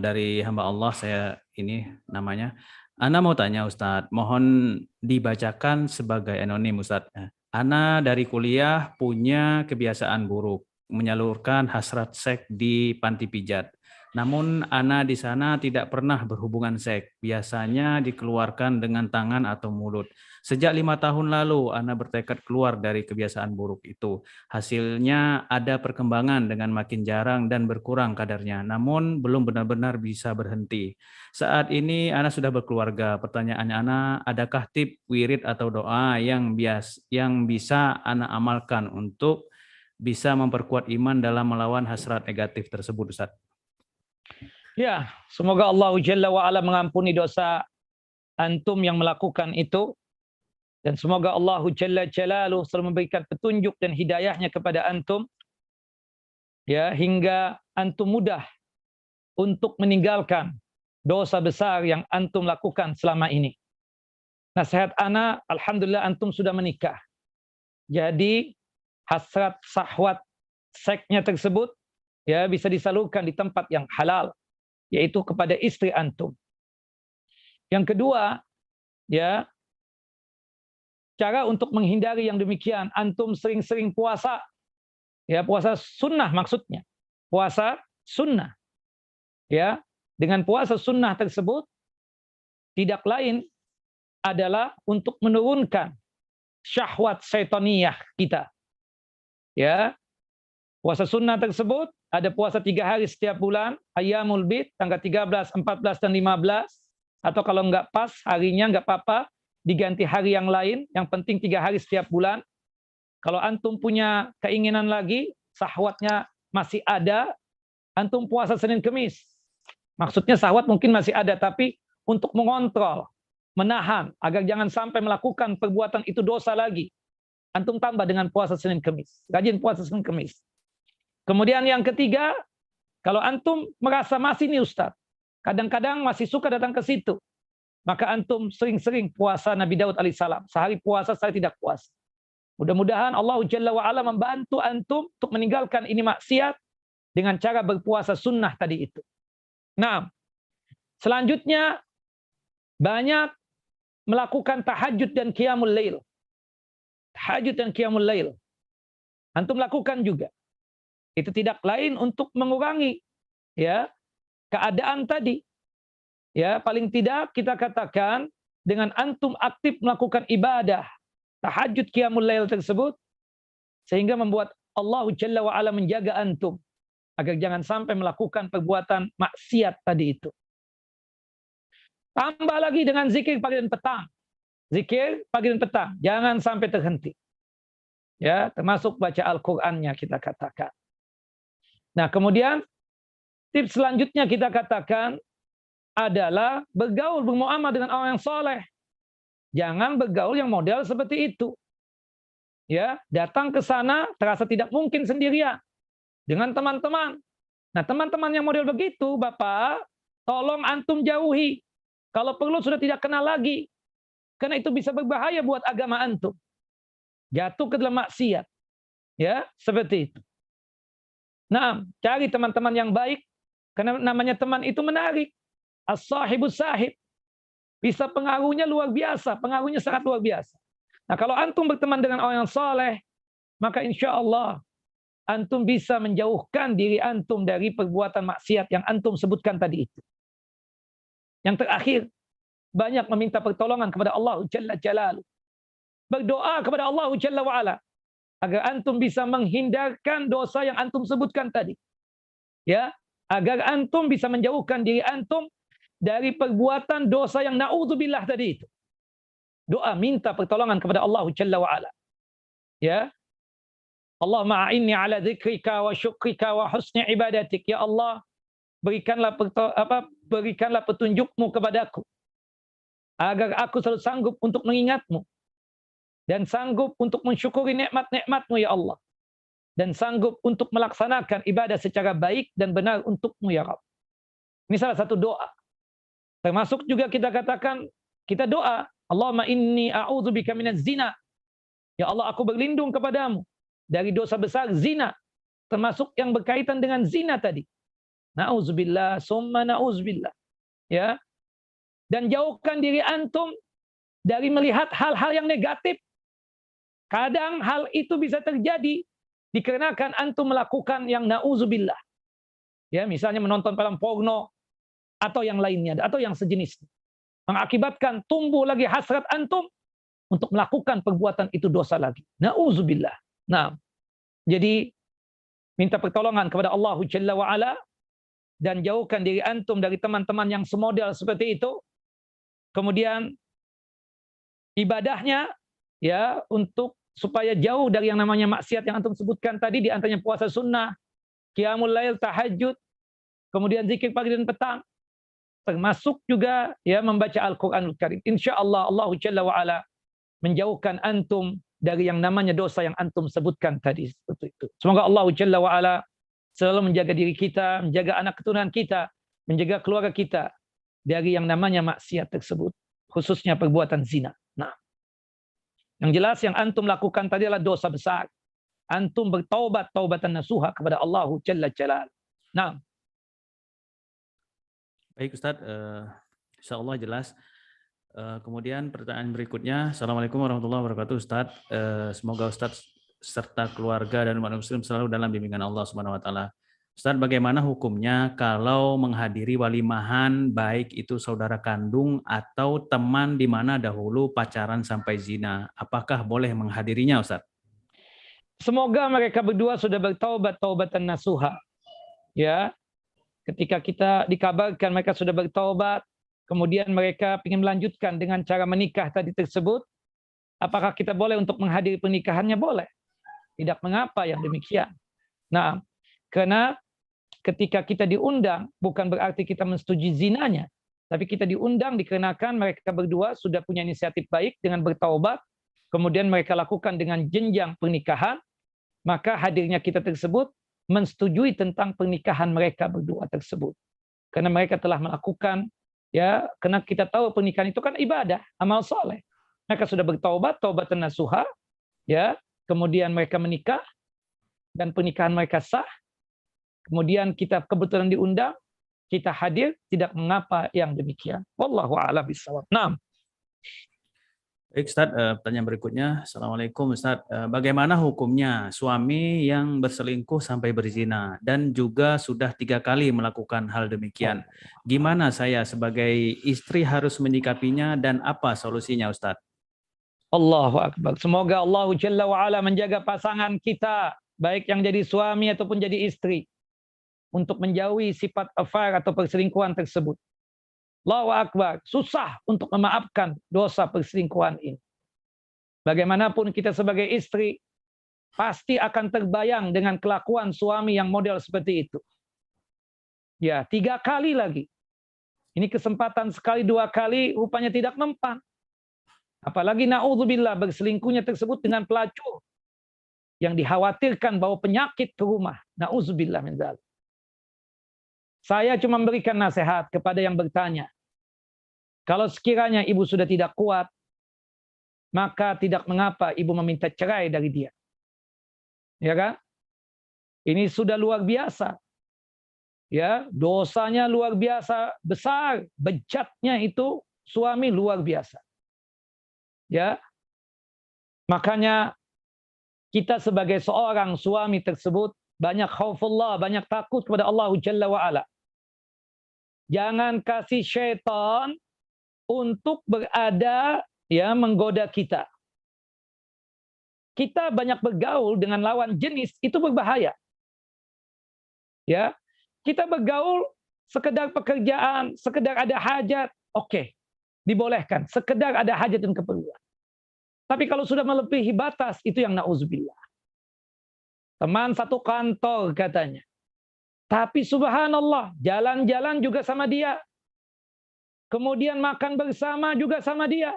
dari hamba Allah, saya ini namanya. Ana mau tanya Ustadz, mohon dibacakan sebagai anonim Ustadz. Ana dari kuliah punya kebiasaan buruk, menyalurkan hasrat seks di panti pijat. Namun Ana di sana tidak pernah berhubungan seks, biasanya dikeluarkan dengan tangan atau mulut. Sejak 5 tahun lalu Ana bertekad keluar dari kebiasaan buruk itu. Hasilnya ada perkembangan dengan makin jarang dan berkurang kadarnya, namun belum benar-benar bisa berhenti. Saat ini Ana sudah berkeluarga. Pertanyaannya Ana, adakah tip wirid atau doa yang bisa Ana amalkan untuk bisa memperkuat iman dalam melawan hasrat negatif tersebut, Ustaz? Ya, semoga Allah Jalla wa Ala mengampuni dosa antum yang melakukan itu, dan semoga Allah Jalla Jalaluhu selalu memberikan petunjuk dan hidayahnya kepada antum, ya, hingga antum mudah untuk meninggalkan dosa besar yang antum lakukan selama ini. Nasihat ana, alhamdulillah antum sudah menikah. Jadi hasrat syahwat seksnya tersebut ya bisa disalurkan di tempat yang halal, yaitu kepada istri antum. Yang kedua, ya, cara untuk menghindari yang demikian, antum sering-sering puasa. Ya, puasa sunnah maksudnya. Puasa sunnah. Ya, dengan puasa sunnah tersebut tidak lain adalah untuk menurunkan syahwat syaitaniyah kita. Ya. Puasa sunnah tersebut ada puasa 3 hari setiap bulan, Ayyamul Bid, tanggal 13, 14, dan 15. Atau kalau nggak pas harinya nggak apa-apa, diganti hari yang lain, yang penting 3 hari setiap bulan. Kalau antum punya keinginan lagi, syahwatnya masih ada, antum puasa Senin Kemis. Maksudnya syahwat mungkin masih ada, tapi untuk mengontrol, menahan, agar jangan sampai melakukan perbuatan itu dosa lagi, antum tambah dengan puasa Senin Kemis. Rajin puasa Senin Kemis. Kemudian yang ketiga, kalau antum merasa masih nih Ustaz, kadang-kadang masih suka datang ke situ, maka antum sering-sering puasa Nabi Daud alaihissalam. Sehari puasa, saya tidak puasa. Mudah-mudahan Allah Jalla wa'ala membantu antum untuk meninggalkan ini maksiat dengan cara berpuasa sunnah tadi itu. Nah, selanjutnya banyak melakukan tahajud dan qiyamul lail. Tahajud dan qiyamul lail. Antum lakukan juga. Itu tidak lain untuk mengurangi ya keadaan tadi. Ya, paling tidak kita katakan dengan antum aktif melakukan ibadah tahajud qiyamul lail tersebut, sehingga membuat Allah Jalla wa'ala menjaga antum agar jangan sampai melakukan perbuatan maksiat tadi itu. Tambah lagi dengan zikir pagi dan petang. Zikir pagi dan petang, jangan sampai terhenti. Ya, termasuk baca Al-Qur'annya kita katakan. Nah, kemudian tips selanjutnya kita katakan adalah bergaul, bermuamalah dengan orang yang soleh. Jangan bergaul yang model seperti itu. Ya, datang ke sana terasa tidak mungkin sendirian dengan teman-teman. Nah, teman-teman yang model begitu, Bapak, tolong antum jauhi. Kalau perlu sudah tidak kenal lagi. Karena itu bisa berbahaya buat agama antum. Jatuh ke dalam maksiat. Ya, seperti itu. Nah, cari teman-teman yang baik, karena namanya teman itu menarik. As-sahibus sahib. Bisa pengaruhnya luar biasa, pengaruhnya sangat luar biasa. Nah, kalau antum berteman dengan orang yang saleh, maka insya Allah antum bisa menjauhkan diri antum dari perbuatan maksiat yang antum sebutkan tadi itu. Yang terakhir, banyak meminta pertolongan kepada Allah Jalla Jalaluh. Berdoa kepada Allah Jalla wa'ala agar antum bisa menghindarkan dosa yang antum sebutkan tadi. Ya, agar antum bisa menjauhkan diri antum dari perbuatan dosa yang na'udzubillah tadi itu. Doa minta pertolongan kepada Allah Jalla wa'ala. Ya. Allahumma a'inni ala dzikrika wa syukrika wa husni ibadatik. Ya Allah, berikanlah petunjukmu kepadaku agar aku selalu sanggup untuk mengingatmu dan sanggup untuk mensyukuri nikmat-nikmatmu ya Allah, dan sanggup untuk melaksanakan ibadah secara baik dan benar untukmu ya Rabb. Ini salah satu doa. Termasuk juga kita katakan, kita doa, Allahumma inni a'udzubika minaz zina. Ya Allah, aku berlindung kepadamu dari dosa besar zina, termasuk yang berkaitan dengan zina tadi. Na'udzubillah, summa na'udzubillah. Ya. Dan jauhkan diri antum dari melihat hal-hal yang negatif. Kadang hal itu bisa terjadi dikarenakan antum melakukan yang na'udzubillah. Ya, misalnya menonton film porno atau yang lainnya atau yang sejenis. Mengakibatkan tumbuh lagi hasrat antum untuk melakukan perbuatan itu dosa lagi. Na'udzubillah. Nah, jadi minta pertolongan kepada Allah Jalla wa'ala dan jauhkan diri antum dari teman-teman yang semodel seperti itu. Kemudian ibadahnya ya untuk supaya jauh dari yang namanya maksiat yang antum sebutkan tadi, di antaranya puasa sunnah, qiyamul lail, tahajud, kemudian zikir pagi dan petang, termasuk juga ya membaca Al-Qur'anul Karim. Insyaallah Allah Jalla wa'ala menjauhkan antum dari yang namanya dosa yang antum sebutkan tadi seperti itu. Semoga Allah Jalla wa'ala selalu menjaga diri kita, menjaga anak keturunan kita, menjaga keluarga kita dari yang namanya maksiat tersebut, khususnya perbuatan zina. Nah, yang jelas yang antum lakukan tadi adalah dosa besar. Antum bertaubat taubatan nasuha kepada Allah Jalla Jalal. Nah, baik Ustaz, insyaallah jelas. Kemudian pertanyaan berikutnya, Assalamualaikum warahmatullahi wabarakatuh Ustaz. Semoga Ustaz serta keluarga dan umat muslim selalu dalam bimbingan Allah Subhanahu wa taala. Ustaz, bagaimana hukumnya kalau menghadiri walimahan baik itu saudara kandung atau teman di mana dahulu pacaran sampai zina? Apakah boleh menghadirinya Ustaz? Semoga mereka berdua sudah bertaubat taubatan nasuha. Ya. Ketika kita dikabarkan mereka sudah bertaubat, kemudian mereka ingin melanjutkan dengan cara menikah tadi tersebut, apakah kita boleh untuk menghadiri pernikahannya? Boleh. Tidak mengapa yang demikian. Nah, karena ketika kita diundang, bukan berarti kita menyetujui zinanya, tapi kita diundang dikarenakan mereka berdua sudah punya inisiatif baik dengan bertaubat, kemudian mereka lakukan dengan jenjang pernikahan, maka hadirnya kita tersebut mensetujui tentang pernikahan mereka berdua tersebut. Karena mereka telah melakukan, ya, karena kita tahu pernikahan itu kan ibadah, amal soleh. Mereka sudah bertaubat, taubatan nasuha, ya, kemudian mereka menikah, dan pernikahan mereka sah, kemudian kita kebetulan diundang, kita hadir, tidak mengapa yang demikian. Wallahu a'lam bishawab. Nah. Baik Ustaz, pertanyaan berikutnya. Assalamualaikum Ustaz. Bagaimana hukumnya suami yang berselingkuh sampai berzina dan juga sudah 3 kali melakukan hal demikian? Gimana saya sebagai istri harus menyikapinya dan apa solusinya Ustaz? Allahu Akbar. Semoga Allah Jalla wa'ala menjaga pasangan kita, baik yang jadi suami ataupun jadi istri, untuk menjauhi sifat affair atau perselingkuhan tersebut. Allahu Akbar. Susah untuk memaafkan dosa perselingkuhan ini. Bagaimanapun kita sebagai istri, pasti akan terbayang dengan kelakuan suami yang model seperti itu. Ya, 3 kali lagi. Ini kesempatan sekali 2 kali, rupanya tidak mempan. Apalagi na'udzubillah berselingkuhnya tersebut dengan pelacur yang dikhawatirkan bawa penyakit ke rumah. Na'udzubillah min dzalik. Saya cuma memberikan nasihat kepada yang bertanya. Kalau sekiranya ibu sudah tidak kuat, maka tidak mengapa ibu meminta cerai dari dia. Ya kan? Ini sudah luar biasa. Ya, dosanya luar biasa besar, bejatnya itu suami luar biasa. Ya. Makanya kita sebagai seorang suami tersebut banyak khaufullah, banyak takut kepada Allah Jalla wa Ala. Jangan kasih syaitan untuk berada ya menggoda kita. Kita banyak bergaul dengan lawan jenis, itu berbahaya. Ya. Kita bergaul sekedar pekerjaan, sekedar ada hajat, oke, dibolehkan. Sekedar ada hajat dan keperluan. Tapi kalau sudah melebihi batas, itu yang na'udzubillah. Teman satu kantor katanya. Tapi subhanallah, jalan-jalan juga sama dia. Kemudian makan bersama juga sama dia.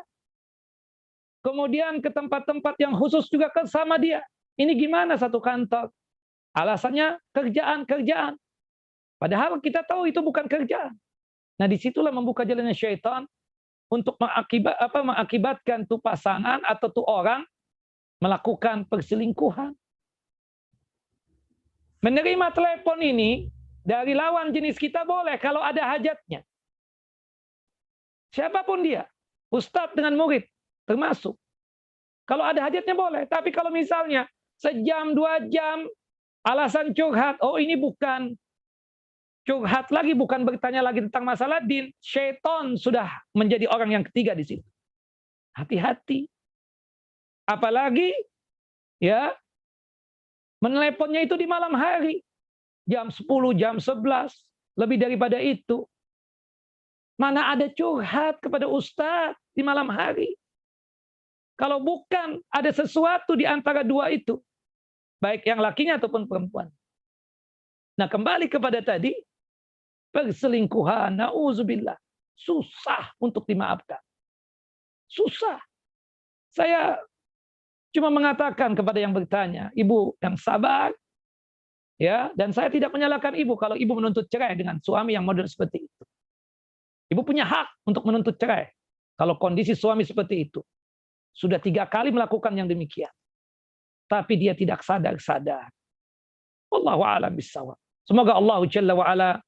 Kemudian ke tempat-tempat yang khusus juga sama dia. Ini gimana satu kantor? Alasannya kerjaan. Padahal kita tahu itu bukan kerjaan. Nah, disitulah membuka jalannya syaitan untuk mengakibatkan tuh pasangan atau tuh orang melakukan perselingkuhan. Menerima telepon ini dari lawan jenis kita boleh kalau ada hajatnya. Siapapun dia, ustadz dengan murid termasuk. Kalau ada hajatnya boleh, tapi kalau misalnya sejam, 2 jam alasan curhat, oh ini bukan curhat lagi, bukan bertanya lagi tentang masalah din, syaitan sudah menjadi orang yang ketiga di situ. Hati-hati. Apalagi ya meneleponnya itu di malam hari, jam 10, jam 11, lebih daripada itu. Mana ada curhat kepada ustadz di malam hari? Kalau bukan ada sesuatu di antara dua itu, baik yang lakinya ataupun perempuan. Nah, kembali kepada tadi, perselingkuhan, na'udzubillah, susah untuk dimaafkan. Susah. Saya cuma mengatakan kepada yang bertanya, ibu yang sabar, ya, dan saya tidak menyalahkan ibu kalau ibu menuntut cerai dengan suami yang model seperti itu. Ibu punya hak untuk menuntut cerai kalau kondisi suami seperti itu. Sudah 3 kali melakukan yang demikian. Tapi dia tidak sadar-sadar. Wallahu a'lam bissawab. Semoga Allah Jalla wa Ala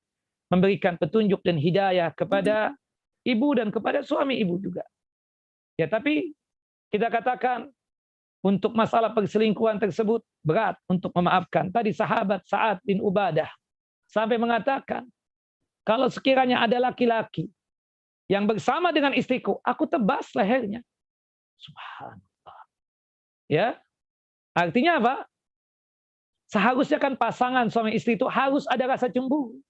memberikan petunjuk dan hidayah kepada ibu dan kepada suami ibu juga. Ya, tapi kita katakan untuk masalah perselingkuhan tersebut berat untuk memaafkan. Tadi sahabat Sa'ad bin Ubadah sampai mengatakan, kalau sekiranya ada laki-laki yang bersama dengan istriku, aku tebas lehernya. Subhanallah. Ya. Artinya apa? Seharusnya kan pasangan suami istri itu harus ada rasa cemburu.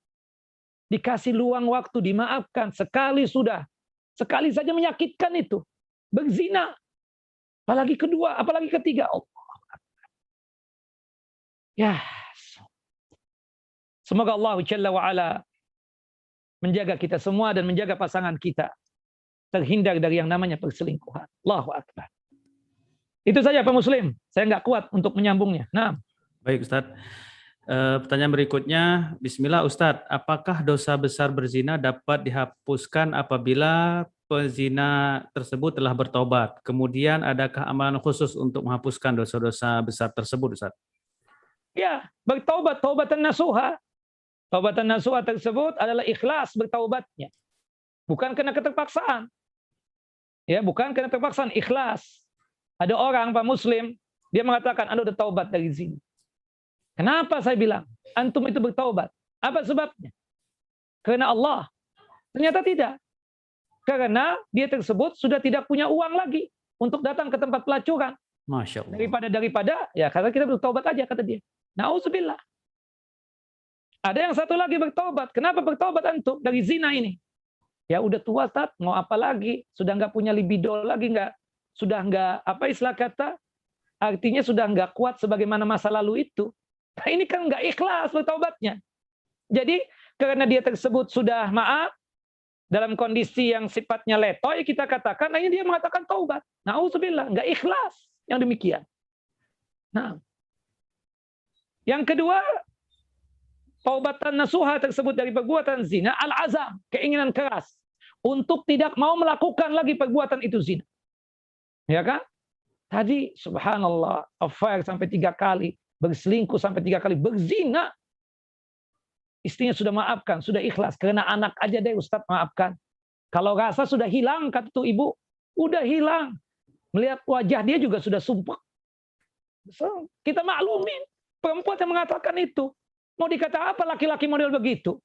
Dikasih luang waktu, dimaafkan. Sekali sudah. Sekali saja menyakitkan itu. Berzina. Apalagi kedua, apalagi ketiga. Allah. Ya. Semoga Allah Jalla wa Ala menjaga kita semua dan menjaga pasangan kita terhindar dari yang namanya perselingkuhan. Allahu Akbar. Itu saja Pak Muslim. Saya nggak kuat untuk menyambungnya. Nah. Baik Ustadz. Pertanyaan berikutnya, Bismillah Ustadz, apakah dosa besar berzina dapat dihapuskan apabila pezina tersebut telah bertobat? Kemudian adakah amalan khusus untuk menghapuskan dosa-dosa besar tersebut Ustadz? Ya, bertobat, taubatan nasuha. Taubatan nasuha tersebut adalah ikhlas bertaubatnya. Bukan karena keterpaksaan. Ya, bukan karena terpaksaan, ikhlas. Ada orang Pak Muslim, dia mengatakan, Anda udah taubat dari zina. Kenapa saya bilang? Antum itu bertaubat. Apa sebabnya? Karena Allah. Ternyata tidak. Karena dia tersebut sudah tidak punya uang lagi. untuk datang ke tempat pelacuran. Masya Allah. Daripada ya karena kita bertobat aja, kata dia. Nauzubillah. Ada yang satu lagi bertobat. Kenapa bertobat antum dari zina ini? Ya udah tua, Ustaz, mau apa lagi? Sudah nggak punya libido lagi, sudah nggak, apa istilah kata? Artinya sudah nggak kuat sebagaimana masa lalu itu. Nah, ini kan nggak ikhlas bertobatnya. Jadi karena dia tersebut sudah maaf dalam kondisi yang sifatnya letoy, kita katakan, nah ini dia mengatakan taubat. Nauzubillah, nggak ikhlas yang demikian. Nah, yang kedua, taubatan nasuha tersebut dari perbuatan zina, al-azam, keinginan keras untuk tidak mau melakukan lagi perbuatan itu zina. Ya kan? Tadi subhanallah, affair sampai 3 kali, berselingkuh sampai 3 kali, berzina. Istrinya sudah maafkan, sudah ikhlas. Karena anak aja deh Ustaz maafkan. Kalau rasa sudah hilang, kata tuh ibu, udah hilang. Melihat wajah dia juga sudah sumpah. So, kita maklumin. Perempuan yang mengatakan itu. Mau dikata apa laki-laki model begitu?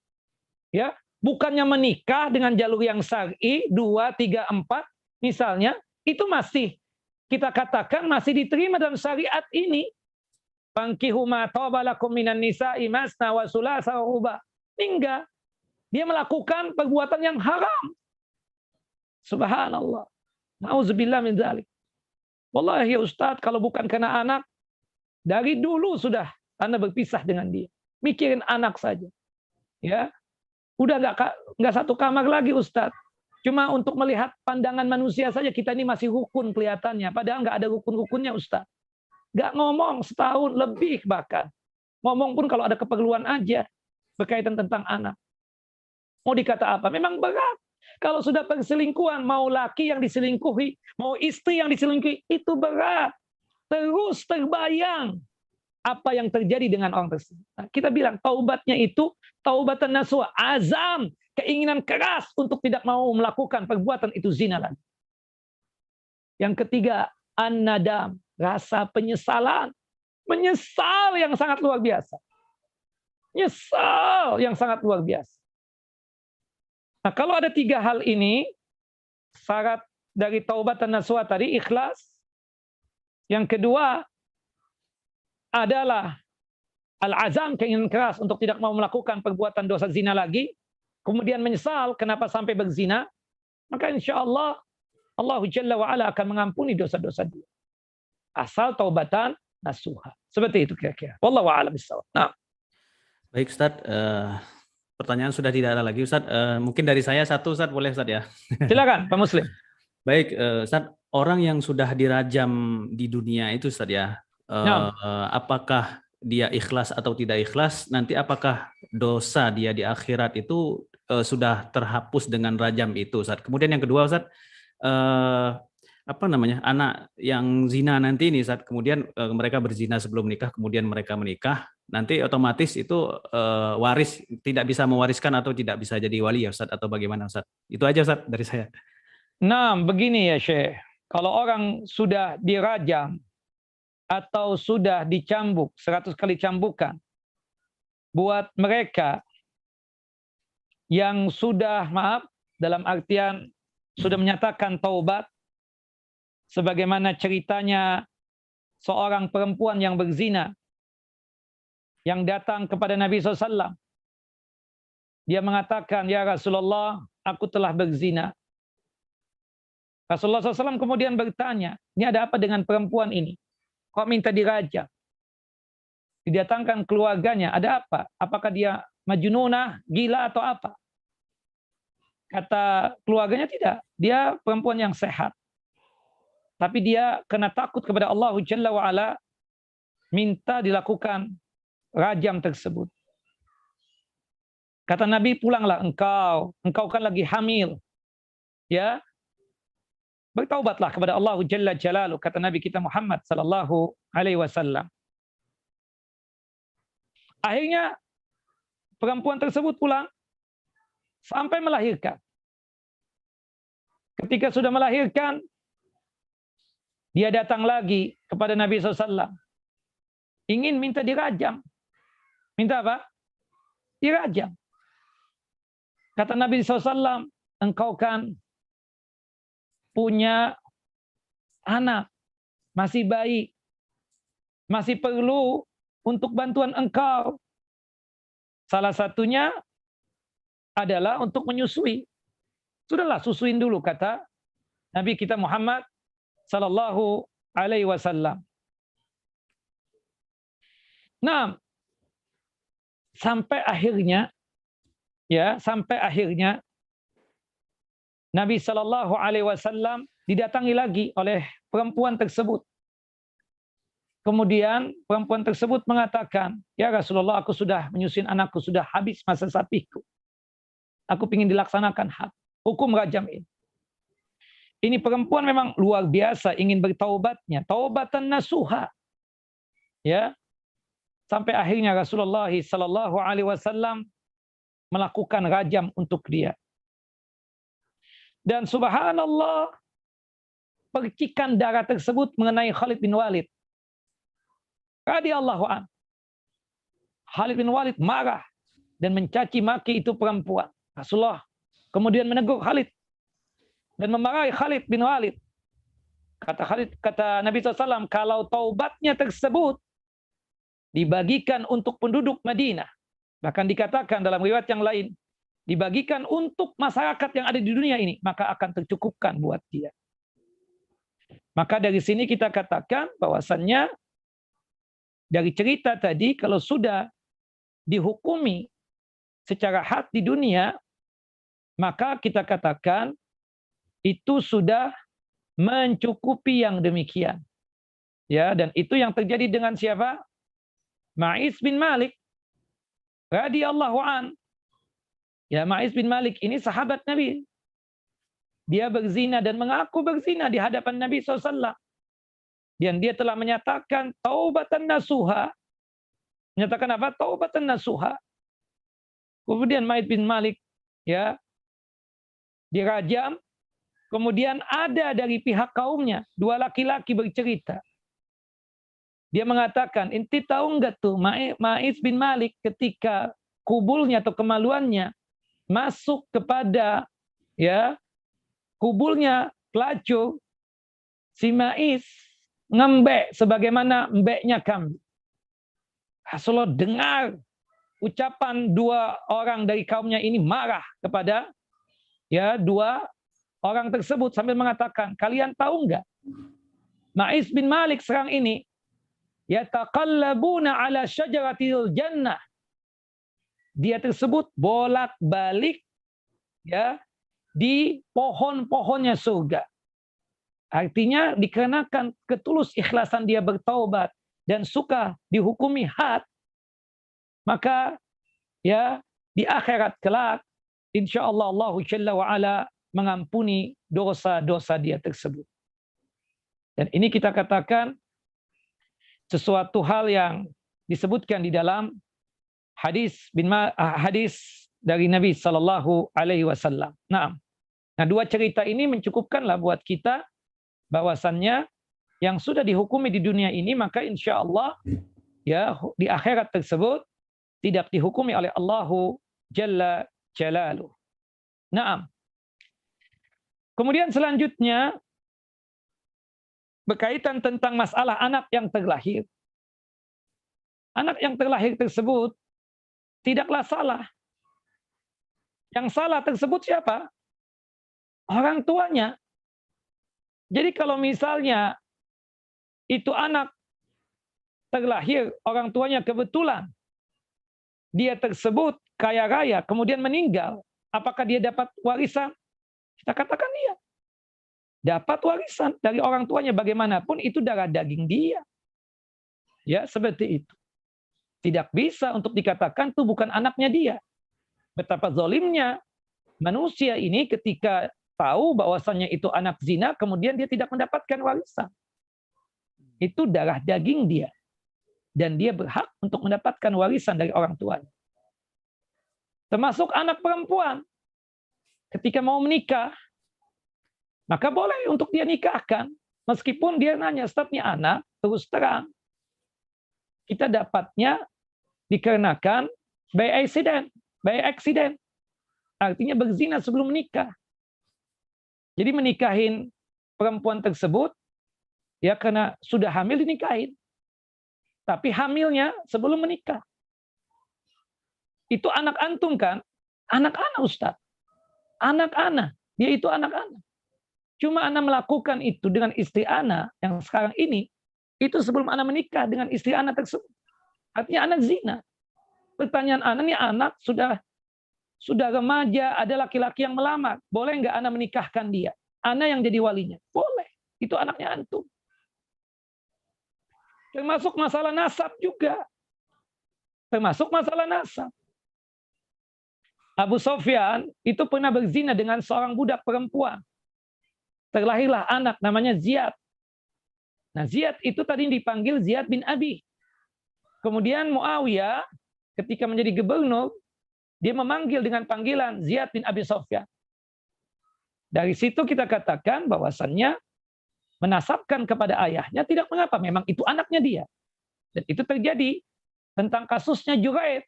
Ya, bukannya menikah dengan jalur yang syar'i 2, 3, 4 misalnya, itu masih kita katakan masih diterima dalam syariat ini. Fankihu ma taba lakum minan nisa'i masna wa sulasa wa ruba. Enggak. Dia melakukan perbuatan yang haram. Subhanallah. Nauzubillah min dzalik. Wallahi ya Ustaz, kalau bukan karena anak, dari dulu sudah Anda berpisah dengan dia. Mikirin anak saja. Ya. Udah nggak satu kamar lagi Ustaz. Cuma untuk melihat pandangan manusia saja kita ini masih rukun kelihatannya. Padahal nggak ada rukun-rukunnya Ustaz. Nggak ngomong setahun lebih bahkan. Ngomong pun kalau ada keperluan aja. Berkaitan tentang anak. Mau dikata apa? Memang berat. Kalau sudah perselingkuhan, mau laki yang diselingkuhi, mau istri yang diselingkuhi, itu berat. Terus terbayang apa yang terjadi dengan orang tersebut. Nah, kita bilang taubatnya itu taubatan nasuha, azam, keinginan keras untuk tidak mau melakukan perbuatan itu zina lagi. Yang ketiga, an-nadam, rasa penyesalan. Menyesal yang sangat luar biasa. Nyesal yang sangat luar biasa. Nah, kalau ada 3 hal ini, syarat dari taubatan nasuha tadi, ikhlas. Yang kedua adalah al-azam, keinginan keras untuk tidak mau melakukan perbuatan dosa zina lagi. Kemudian menyesal kenapa sampai berzina. Maka insya Allah, Allah Jalla wa'ala akan mengampuni dosa-dosa dia. Asal taubatan nasuha. Seperti itu kira-kira. Wallahu a'lam bishawab. Nah. Baik Ustaz, pertanyaan sudah tidak ada lagi Ustaz. Mungkin dari saya satu Ustaz, boleh Ustaz ya? Silakan Pak Muslim. Baik Ustaz, orang yang sudah dirajam di dunia itu Ustaz ya, apakah dia ikhlas atau tidak ikhlas, nanti apakah dosa dia di akhirat itu sudah terhapus dengan rajam itu Ustaz. Kemudian yang kedua Ustaz, anak yang zina nanti ini Ustaz, kemudian mereka berzina sebelum nikah, kemudian mereka menikah, nanti otomatis itu waris, tidak bisa mewariskan atau tidak bisa jadi wali ya Ustaz, atau bagaimana Ustaz? Itu aja Ustaz dari saya. Nah, begini ya Syekh. Kalau orang sudah dirajam atau sudah dicambuk 100 kali cambukan, buat mereka yang sudah maaf, dalam artian sudah menyatakan taubat, sebagaimana ceritanya seorang perempuan yang berzina, yang datang kepada Nabi SAW. Dia mengatakan, ya Rasulullah, aku telah berzina. Rasulullah SAW kemudian bertanya, ini ada apa dengan perempuan ini? Kok minta dirajam? Didatangkan keluarganya, ada apa? Apakah dia majnunah, gila atau apa? Kata keluarganya tidak, dia perempuan yang sehat. Tapi dia kena takut kepada Allah Jalla wa'ala, minta dilakukan rajam tersebut. Kata Nabi, pulanglah engkau kan lagi hamil. Ya, bertaubatlah kepada Allah Jalla Jalaluhu, kata Nabi kita Muhammad sallallahu alaihi wasallam. Akhirnya perempuan tersebut pulang sampai melahirkan. Ketika sudah melahirkan, dia datang lagi kepada Nabi SAW. Ingin minta dirajam. Minta apa? Dirajam. Kata Nabi SAW, engkau kan punya anak, masih bayi, masih perlu untuk bantuan engkau. Salah satunya adalah untuk menyusui. Sudahlah, susuin dulu, kata Nabi kita Muhammad sallallahu alaihi wasallam. Nah, sampai akhirnya Nabi sallallahu alaihi wasallam didatangi lagi oleh perempuan tersebut. Kemudian perempuan tersebut mengatakan, "Ya Rasulullah, aku sudah menyusuin anakku, sudah habis masa sapihku. Aku ingin dilaksanakan hukum rajam ini." Ini perempuan memang luar biasa ingin bertaubatnya, taubatan nasuha. Ya. Sampai akhirnya Rasulullah sallallahu alaihi wasallam melakukan rajam untuk dia. Dan subhanallah, percikan darah tersebut mengenai Khalid bin Walid radhiyallahu an. Khalid bin Walid marah dan mencaci maki itu perempuan. Rasulullah kemudian menegur Khalid dan memarahi Khalid bin Walid. Kata Nabi SAW, kalau taubatnya tersebut dibagikan untuk penduduk Madinah, bahkan dikatakan dalam riwayat yang lain, dibagikan untuk masyarakat yang ada di dunia ini, maka akan tercukupkan buat dia. Maka dari sini kita katakan bahwasannya dari cerita tadi, kalau sudah dihukumi secara had di dunia, maka kita katakan itu sudah mencukupi yang demikian. Ya, dan itu yang terjadi dengan siapa? Ma'is bin Malik radhiyallahu an. Ya, Ma'is bin Malik ini sahabat Nabi. Dia berzina dan mengaku berzina di hadapan Nabi SAW. Dan dia telah menyatakan taubatan nasuha. Menyatakan apa? Taubatan nasuha. Kemudian Ma'is bin Malik ya dirajam. Kemudian ada dari pihak kaumnya, dua laki-laki bercerita. Dia mengatakan, "Inti tahu enggak tuh Ma'is bin Malik ketika kubulnya atau kemaluannya masuk kepada ya kubulnya pelacur, si Ma'is ngembek sebagaimana embeknya kambing." Rasulullah dengar ucapan dua orang dari kaumnya ini, marah kepada ya dua orang tersebut sambil mengatakan, "Kalian tahu enggak? Ma'is bin Malik sekarang ini yataqallabuna ala syajaratil jannah." Dia tersebut bolak-balik ya di pohon-pohonnya surga. Artinya dikarenakan ketulus ikhlasan dia bertaubat dan suka dihukumi had, maka ya di akhirat kelak insyaallah Allah Jalla wa ala mengampuni dosa-dosa dia tersebut. Dan ini kita katakan sesuatu hal yang disebutkan di dalam hadis dari Nabi Sallallahu Alaihi Wasallam. Nah, dua cerita ini mencukupkanlah buat kita bahwasannya yang sudah dihukumi di dunia ini, maka insya Allah ya di akhirat tersebut tidak dihukumi oleh Allahu Jalla Jalaluh. Naam. Kemudian selanjutnya berkaitan tentang masalah anak yang terlahir. Anak yang terlahir tersebut tidaklah salah. Yang salah tersebut siapa? Orang tuanya. Jadi kalau misalnya itu anak terlahir, orang tuanya kebetulan dia tersebut kaya raya, kemudian meninggal, apakah dia dapat warisan? Kita katakan iya. Dapat warisan dari orang tuanya, bagaimanapun itu darah daging dia. Ya, seperti itu. Tidak bisa untuk dikatakan itu bukan anaknya dia. Betapa zalimnya manusia ini ketika tahu bahwasannya itu anak zina, kemudian dia tidak mendapatkan warisan. Itu darah daging dia. Dan dia berhak untuk mendapatkan warisan dari orang tuanya. Termasuk anak perempuan. Ketika mau menikah, maka boleh untuk dia nikahkan. Meskipun dia nanya, "Ustaz, ini anak," terus terang, kita dapatnya dikarenakan by accident. Artinya berzina sebelum menikah. Jadi menikahin perempuan tersebut ya karena sudah hamil dinikahin. Tapi hamilnya sebelum menikah. Itu anak antum kan? Anak-anak Ustaz. Anak-anak. Dia itu anak-anak. Cuma Ana melakukan itu dengan istri Ana yang sekarang ini, itu sebelum Ana menikah dengan istri Ana tersebut. Artinya anak zina. Pertanyaan Ana, nih anak sudah remaja, ada laki-laki yang melamar. Boleh nggak Ana menikahkan dia? Ana yang jadi walinya. Boleh. Itu anaknya antum. Termasuk masalah nasab juga. Termasuk masalah nasab. Abu Sofyan itu pernah berzina dengan seorang budak perempuan. Terlahirlah anak namanya Ziyad. Nah, Ziyad itu tadi dipanggil Ziyad bin Abi. Kemudian Muawiyah ketika menjadi gubernur, dia memanggil dengan panggilan Ziyad bin Abi Sofyan. Dari situ kita katakan bahwasannya menasabkan kepada ayahnya tidak mengapa, memang itu anaknya dia. Dan itu terjadi tentang kasusnya Juraid.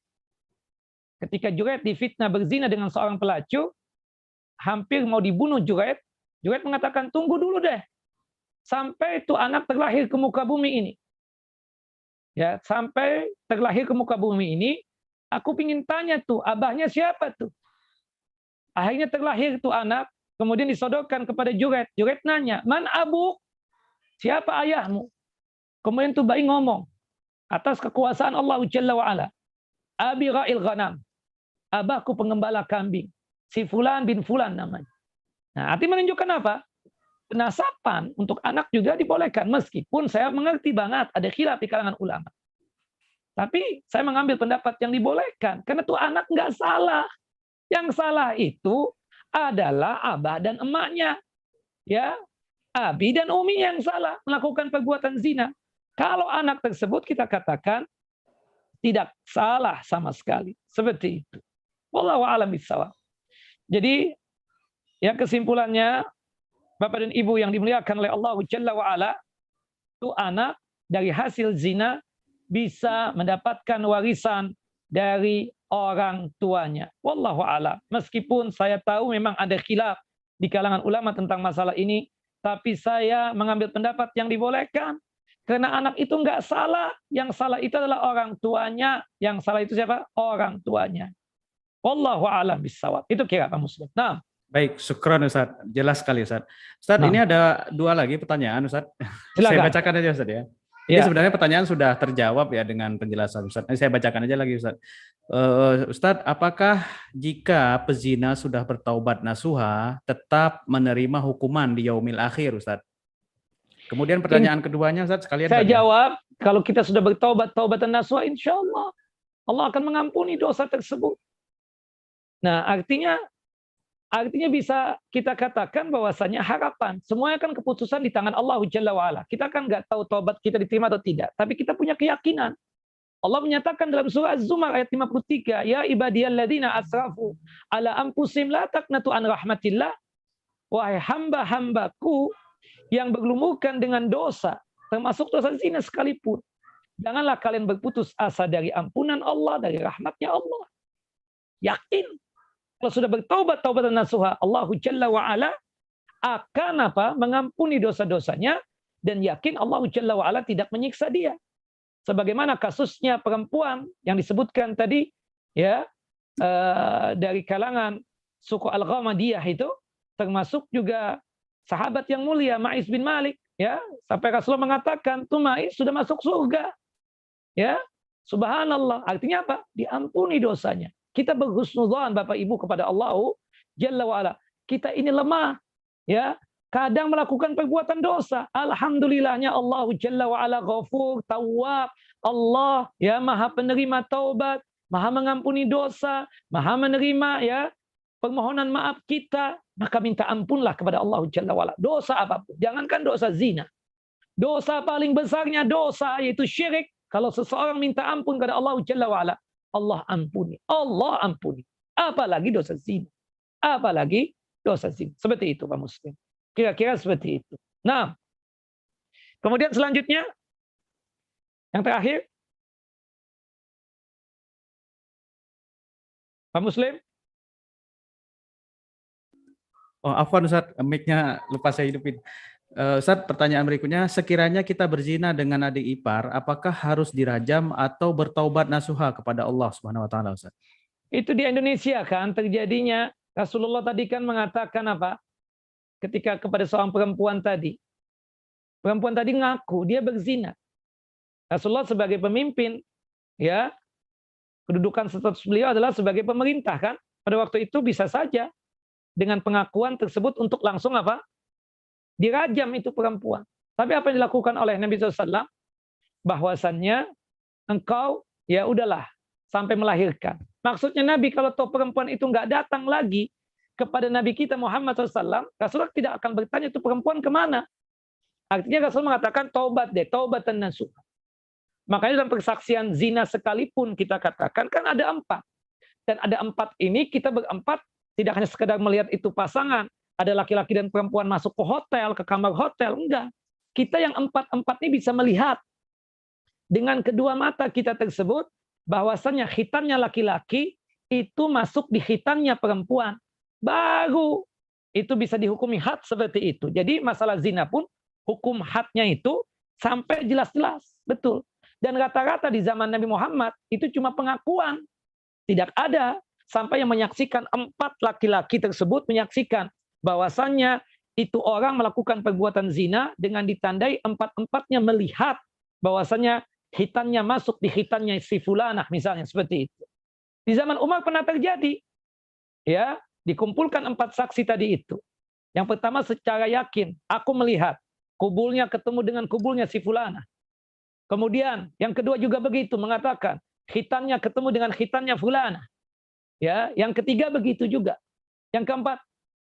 Ketika Juraid difitnah berzina dengan seorang pelacur, hampir mau dibunuh Juraid, Juraid mengatakan, tunggu dulu deh, sampai itu anak terlahir ke muka bumi ini. Ya, sampai terlahir ke muka bumi ini, aku ingin tanya tuh, abahnya siapa tuh? Akhirnya terlahir itu anak, kemudian disodorkan kepada Juraid. Juraid nanya, man abu? Siapa ayahmu? Kemudian tuh bayi ngomong, atas kekuasaan Allah Jalla wa'ala, abi ra'il ghanam, abahku pengembala kambing, si fulan bin fulan namanya. Nah, arti menunjukkan apa? Penasapan untuk anak juga dibolehkan, meskipun saya mengerti banget ada khilaf di kalangan ulama. Tapi saya mengambil pendapat yang dibolehkan, karena tuh anak nggak salah. Yang salah itu adalah abah dan emaknya. Ya, abi dan umi yang salah melakukan perbuatan zina. Kalau anak tersebut kita katakan tidak salah sama sekali. Seperti itu. Wallahu a'lam bishawab. Jadi, ya kesimpulannya, Bapak dan Ibu yang dimuliakan oleh Allah Jalla wa'ala, itu anak dari hasil zina bisa mendapatkan warisan dari orang tuanya. Wallahu a'lam. Meskipun saya tahu memang ada khilaf di kalangan ulama tentang masalah ini, tapi saya mengambil pendapat yang dibolehkan. Karena anak itu nggak salah. Yang salah itu adalah orang tuanya. Yang salah itu siapa? Orang tuanya. Wallahu a'lam bishawab. Itu kira Pak Muslim. Nah. Baik, syukran Ustaz. Jelas sekali Ustaz. Ustaz, Nah. ini ada 2 lagi pertanyaan Ustaz. Silakan. Saya bacakan aja Ustaz ya. Ini sebenarnya pertanyaan sudah terjawab ya dengan penjelasan Ustaz. Ini saya bacakan aja lagi Ustaz. Ustaz, apakah jika pezina sudah bertaubat nasuha tetap menerima hukuman di yaumil akhir Ustaz? Kemudian pertanyaan keduanya Ustaz sekalian. Saya jawab, kalau kita sudah bertaubat, taubatan nasuha, insya Allah Allah akan mengampuni dosa tersebut. Nah, artinya bisa kita katakan bahwasanya harapan. Semuanya kan keputusan di tangan Allah Jalla wa'ala. Kita kan nggak tahu taubat kita diterima atau tidak. Tapi kita punya keyakinan. Allah menyatakan dalam surah Az-Zumar ayat 53, ya ibadiyalladzina asrafu ala anfusihim la taqnatu an rahmatillah. Wahai hamba-hambaku yang berlumuran dengan dosa, termasuk dosa zina sekalipun. Janganlah kalian berputus asa dari ampunan Allah, dari rahmatnya Allah. Yakin. Kalau sudah bertaubat, taubatan nasuha, Allah Jalla wa'ala akan mengampuni dosa-dosanya, dan yakin Allah Jalla wa'ala tidak menyiksa dia. Sebagaimana kasusnya perempuan yang disebutkan tadi, ya, dari kalangan suku Al-Ghamadiyah itu, termasuk juga sahabat yang mulia Ma'iz bin Malik, ya, sampai Rasulullah mengatakan, tuh Ma'iz sudah masuk surga. Ya, subhanallah. Artinya apa? Diampuni dosanya. Kita berhusnudzon Bapak Ibu kepada Allah Jalla wa'ala. Kita ini lemah, ya. Kadang melakukan perbuatan dosa. Alhamdulillahnya Allah Jalla wa'ala ghafur, tawwab. Allah ya maha penerima taubat, maha mengampuni dosa, maha menerima ya permohonan maaf kita. Maka minta ampunlah kepada Allah Jalla wa'ala. Dosa apapun. Jangankan dosa zina. Dosa paling besarnya dosa yaitu syirik. Kalau seseorang minta ampun kepada Allah Jalla wa'ala, Allah ampuni. Allah ampuni. Apalagi dosa zina. Apalagi dosa zina. Seperti itu Pak Muslim. Kira-kira seperti itu. Nah, kemudian selanjutnya, yang terakhir, Pak Muslim. Oh, afwan Ustaz, mic-nya lupa saya hidupin. Ustaz, pertanyaan berikutnya, sekiranya kita berzina dengan adik ipar, apakah harus dirajam atau bertaubat nasuha kepada Allah Subhanahu wa taala, Ustaz? Itu di Indonesia kan terjadinya. Rasulullah tadi kan mengatakan apa? Ketika kepada seorang perempuan tadi. Perempuan tadi ngaku dia berzina. Rasulullah sebagai pemimpin, ya, kedudukan status beliau adalah sebagai pemerintah kan. Pada waktu itu bisa saja dengan pengakuan tersebut untuk langsung apa? Dirajam itu perempuan. Tapi apa yang dilakukan oleh Nabi SAW? Bahwasannya engkau ya udahlah sampai melahirkan. Maksudnya Nabi kalau toh perempuan itu nggak datang lagi kepada Nabi kita Muhammad SAW, Rasulullah tidak akan bertanya itu perempuan kemana. Artinya Rasul mengatakan taubat deh, taubatan nasuh. Makanya dalam persaksian zina sekalipun kita katakan kan ada 4. Dan ada 4 ini kita berempat tidak hanya sekedar melihat itu pasangan, ada laki-laki dan perempuan masuk ke hotel, ke kamar hotel, enggak. Kita yang 4 ini bisa melihat dengan kedua mata kita tersebut bahwasannya khitannya laki-laki itu masuk di khitannya perempuan. Baru itu bisa dihukumi had seperti itu. Jadi masalah zina pun hukum hadnya itu sampai jelas-jelas, betul. Dan rata-rata di zaman Nabi Muhammad itu cuma pengakuan. Tidak ada sampai yang menyaksikan 4 laki-laki tersebut menyaksikan bahwasannya itu orang melakukan perbuatan zina dengan ditandai 4-4-nya melihat bahwasannya hitannya masuk di hitannya si fulanah misalnya seperti itu. Di zaman Umar pernah terjadi. Ya, dikumpulkan 4 saksi tadi itu. Yang pertama secara yakin, aku melihat kubulnya ketemu dengan kubulnya si fulanah. Kemudian yang kedua juga begitu mengatakan khitannya ketemu dengan khitannya fulanah. Ya, yang ketiga begitu juga. Yang keempat,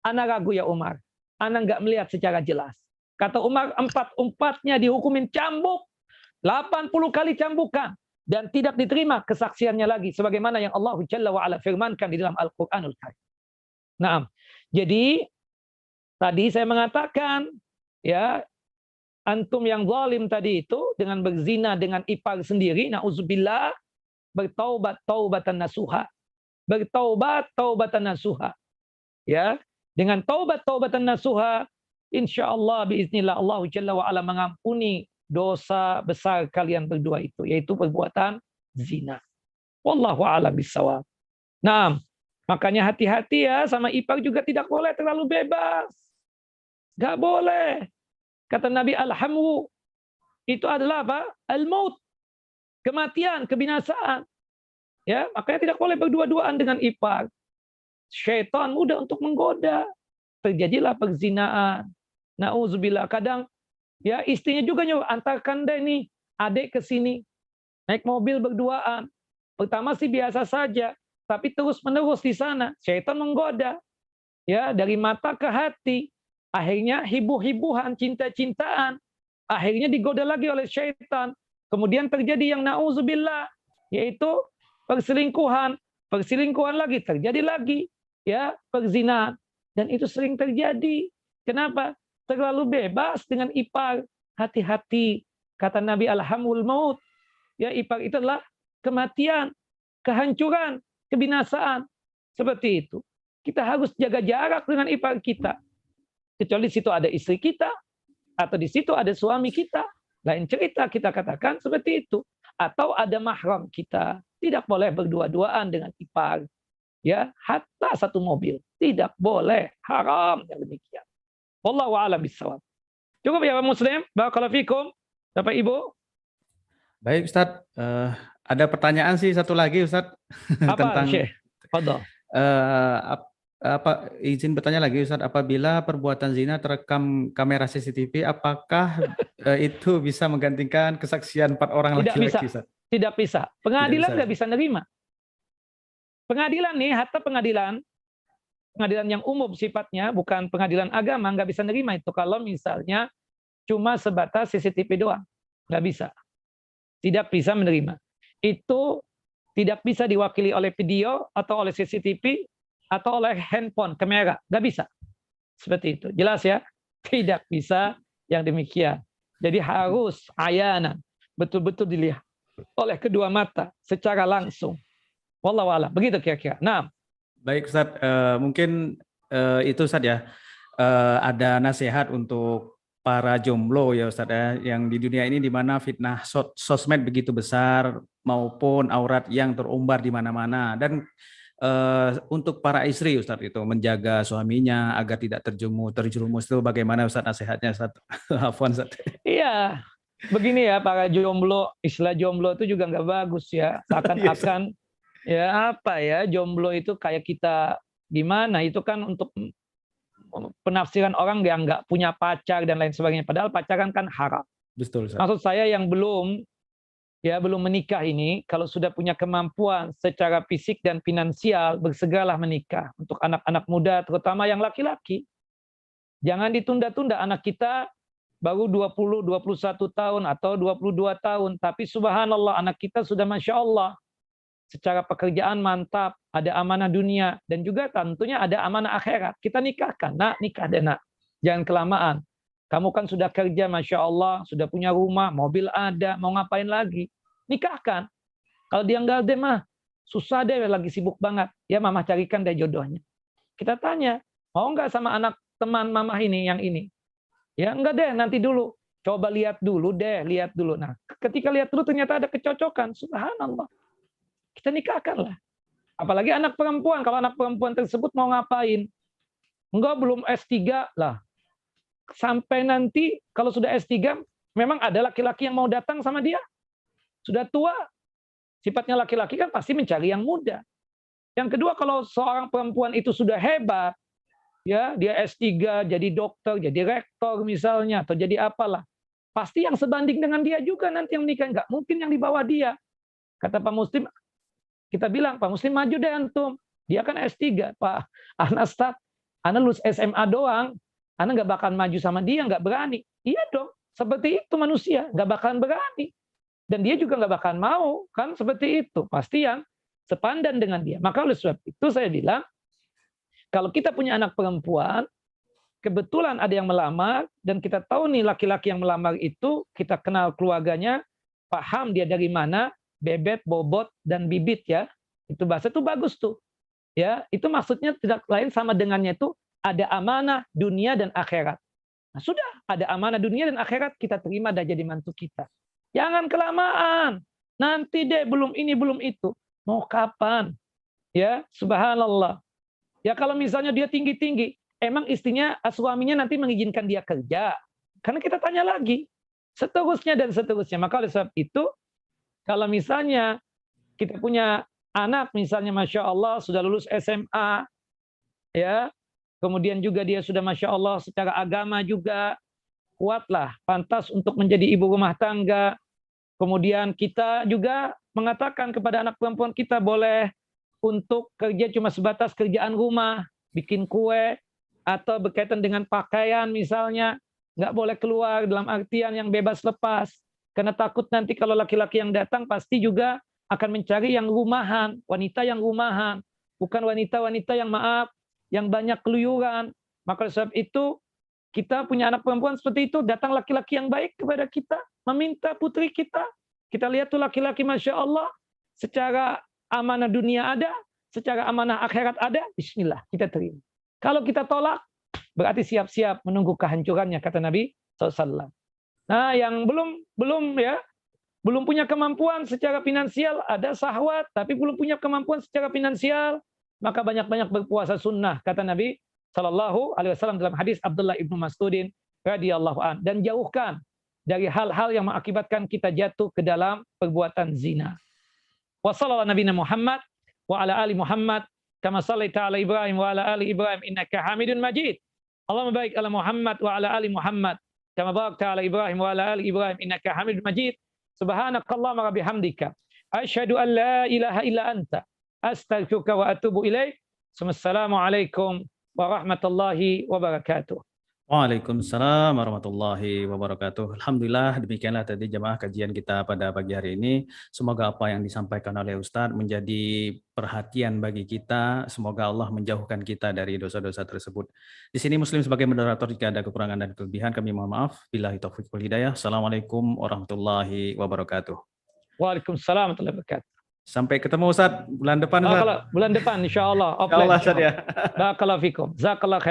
ana ragu ya Umar. Ana nggak melihat secara jelas. Kata Umar, 4-4-nya dihukumin cambuk. 80 kali cambukan dan tidak diterima kesaksiannya lagi sebagaimana yang Allah Jalla wa Ala firmankan di dalam Al-Qur'anul Karim. Nah, jadi tadi saya mengatakan ya antum yang zalim tadi itu dengan berzina dengan ipar sendiri, nauzubillah, bertaubat taubatan nasuha. Bertaubat taubatan nasuha. Ya, dengan taubat taubatan nasuha, insyaallah biiznillah Allah Jalla wa Ala mengampuni dosa besar kalian berdua itu, yaitu perbuatan zina. Wallahu a'lam bishawab. Nah, makanya hati-hati ya sama ipar juga tidak boleh terlalu bebas. Gak boleh. Kata Nabi Alhamu itu adalah apa? Al-maut. Kematian, kebinasaan. Ya, makanya tidak boleh berdua-duaan dengan ipar. Syaitan mudah untuk menggoda. Terjadilah perzinaan. Nauzubillah. Kadang ya istrinya juga antarkan deh nih adik ke sini naik mobil berduaan. Pertama sih biasa saja, tapi terus menerus di sana syaitan menggoda. Ya, dari mata ke hati. Akhirnya hibuh-hibuhan, cinta-cintaan. Akhirnya digoda lagi oleh syaitan. Kemudian terjadi yang nauzubillah, yaitu perselingkuhan. Perselingkuhan lagi, terjadi lagi ya perzinahan. Dan itu sering terjadi. Kenapa? Terlalu bebas dengan ipar. Hati-hati. Kata Nabi Alhamul maut. Ya, ipar itu adalah kematian, kehancuran, kebinasaan. Seperti itu. Kita harus jaga jarak dengan ipar kita. Kecuali di situ ada istri kita. Atau di situ ada suami kita. Lain cerita kita katakan seperti itu. Atau ada mahram kita. Tidak boleh berdua-duaan dengan ipar. Ya, hatta satu mobil. Tidak boleh. Haram yang demikian. Wallahu a'lam bishawab. Cukup ya Pak Muslim. Barakallahu fikum. Bapak Ibu. Baik Ustadz, ada pertanyaan sih satu lagi Ustadz. Apa tentang Syekh? Fadhal. apa izin bertanya lagi Ustadz, apabila perbuatan zina terekam kamera CCTV, apakah itu bisa menggantikan kesaksian 4 orang Tidak laki-laki bisa. Ustadz? Tidak bisa. Pengadilan nggak bisa. bisa nerima. Pengadilan nih, hatta pengadilan yang umum sifatnya, bukan pengadilan agama, nggak bisa nerima itu kalau misalnya cuma sebatas CCTV doang. Nggak bisa. Tidak bisa menerima. Itu tidak bisa diwakili oleh video atau oleh CCTV atau oleh handphone, kamera. Nggak bisa. Seperti itu. Jelas ya? Tidak bisa yang demikian. Jadi harus ayanan. Betul-betul dilihat oleh kedua mata secara langsung. Wallahu a'lam. Begitu kira-kira. Nah, baik Ustadz, mungkin itu Ustadz ya, ada nasihat untuk para jomblo ya Ustadz ya, yang di dunia ini di mana fitnah sosmed begitu besar maupun aurat yang terumbar di mana-mana, dan untuk para istri Ustadz itu menjaga suaminya agar tidak terjerumus itu bagaimana Ustadz nasihatnya Ustadz? Afwan Ustadz. Iya, begini ya, para jomblo, istilah jomblo itu juga nggak bagus ya. Iya, Ustadz. Seakan-akan ya apa ya, jomblo itu kayak kita gimana? Itu kan untuk penafsiran orang yang nggak punya pacar dan lain sebagainya. Padahal pacaran kan haram. Betul Ustadz. Maksud saya yang belum menikah ini, kalau sudah punya kemampuan secara fisik dan finansial, bersegeralah menikah. Untuk anak-anak muda, terutama yang laki-laki. Jangan ditunda-tunda, anak kita baru 20, 21 tahun atau 22 tahun. Tapi subhanallah, anak kita sudah Masya Allah. Secara pekerjaan mantap, ada amanah dunia, dan juga tentunya ada amanah akhirat. Kita nikahkan, nak, nikah deh nak. Jangan kelamaan. Kamu kan sudah kerja, Masya Allah, sudah punya rumah, mobil ada, mau ngapain lagi? Nikahkan. Kalau dia enggak deh mah, susah deh, lagi sibuk banget. Ya mama carikan deh jodohnya. Kita tanya, mau enggak sama anak teman mama ini, yang ini? Ya enggak deh, nanti dulu. Coba lihat dulu deh, lihat dulu. Nah, ketika lihat dulu ternyata ada kecocokan, subhanallah. Kita nikahkanlah. Apalagi anak perempuan. Kalau anak perempuan tersebut mau ngapain? Enggak, belum S3 lah. Sampai nanti kalau sudah S3, memang ada laki-laki yang mau datang sama dia. Sudah tua. Sifatnya laki-laki kan pasti mencari yang muda. Yang kedua, kalau seorang perempuan itu sudah hebat, ya dia S3, jadi dokter, jadi rektor misalnya, atau jadi apalah. Pasti yang sebanding dengan dia juga nanti yang menikah. Enggak mungkin yang di bawah dia. Kata Pak Muslim, kita bilang, Pak Muslim maju deh antum. Dia kan S3, Pak Anastat. Anda lulus SMA doang. Anda nggak bakal maju sama dia, nggak berani. Iya dong, seperti itu manusia. Nggak bakalan berani. Dan dia juga nggak bakalan mau. Kan seperti itu. Pasti yang sepandan dengan dia. Maka oleh sebab itu saya bilang, kalau kita punya anak perempuan, kebetulan ada yang melamar, dan kita tahu nih laki-laki yang melamar itu, kita kenal keluarganya, paham dia dari mana, bebet, bobot, dan bibit ya. Itu bahasa itu bagus tuh. Ya, itu maksudnya tidak lain sama dengannya itu ada amanah dunia dan akhirat. Nah, sudah ada amanah dunia dan akhirat, kita terima dan jadi mantu kita. Jangan kelamaan. Nanti deh belum ini belum itu. Mau kapan? Ya, subhanallah. Ya kalau misalnya dia tinggi-tinggi, emang istrinya, suaminya nanti mengizinkan dia kerja. Karena kita tanya lagi. Seterusnya dan seterusnya. Maka oleh sebab itu, kalau misalnya kita punya anak, misalnya Masya Allah sudah lulus SMA, ya, kemudian juga dia sudah Masya Allah secara agama juga kuatlah, pantas untuk menjadi ibu rumah tangga. Kemudian kita juga mengatakan kepada anak perempuan kita boleh untuk kerja cuma sebatas kerjaan rumah, bikin kue, atau berkaitan dengan pakaian misalnya, nggak boleh keluar dalam artian yang bebas lepas. Karena takut nanti kalau laki-laki yang datang pasti juga akan mencari yang rumahan, wanita yang rumahan, bukan wanita-wanita yang maaf, yang banyak keluyuran. Maka sebab itu kita punya anak perempuan seperti itu, datang laki-laki yang baik kepada kita, meminta putri kita. Kita lihat tuh laki-laki Masya Allah, secara amanah dunia ada, secara amanah akhirat ada, bismillah, kita terima. Kalau kita tolak, berarti siap-siap menunggu kehancurannya, kata Nabi SAW. Nah, yang belum punya kemampuan secara finansial, ada syahwat, tapi belum punya kemampuan secara finansial, maka banyak-banyak berpuasa sunnah, kata Nabi SAW dalam hadis Abdullah ibnu Mas'udin radhiyallahu an, dan jauhkan dari hal-hal yang mengakibatkan kita jatuh ke dalam perbuatan zina. Wa sallallahu nabiyana Muhammad wa ala ali Muhammad kama shallaita ala Ibrahim wa ala ali Ibrahim innaka Hamidun Majid. Allahumma barik ala Muhammad wa ala ali Muhammad kama barakta ala Ibrahim wa ala ali Ibrahim innaka Hamidun Majid. Subhanakallahumma wa bihamdika asyhadu an la ilaha illa anta astaghfiruka wa atubu ilaik. Wassalamualaikum warahmatullahi wabarakatuh. Waalaikumsalam warahmatullahi wabarakatuh. Alhamdulillah, demikianlah tadi jemaah kajian kita pada pagi hari ini. Semoga apa yang disampaikan oleh Ustadz menjadi perhatian bagi kita. Semoga Allah menjauhkan kita dari dosa-dosa tersebut. Di sini Muslim sebagai moderator, jika ada kekurangan dan kelebihan kami mohon maaf. Billahi taufiq wal hidayah. Assalamualaikum warahmatullahi wabarakatuh. Waalaikumsalam warahmatullahi wabarakatuh. Sampai ketemu Ustadz bulan depan. Bulan depan insya Allah. Insya Allah Ustadz ya. Barakallahu fikum. Jazakallahu khair.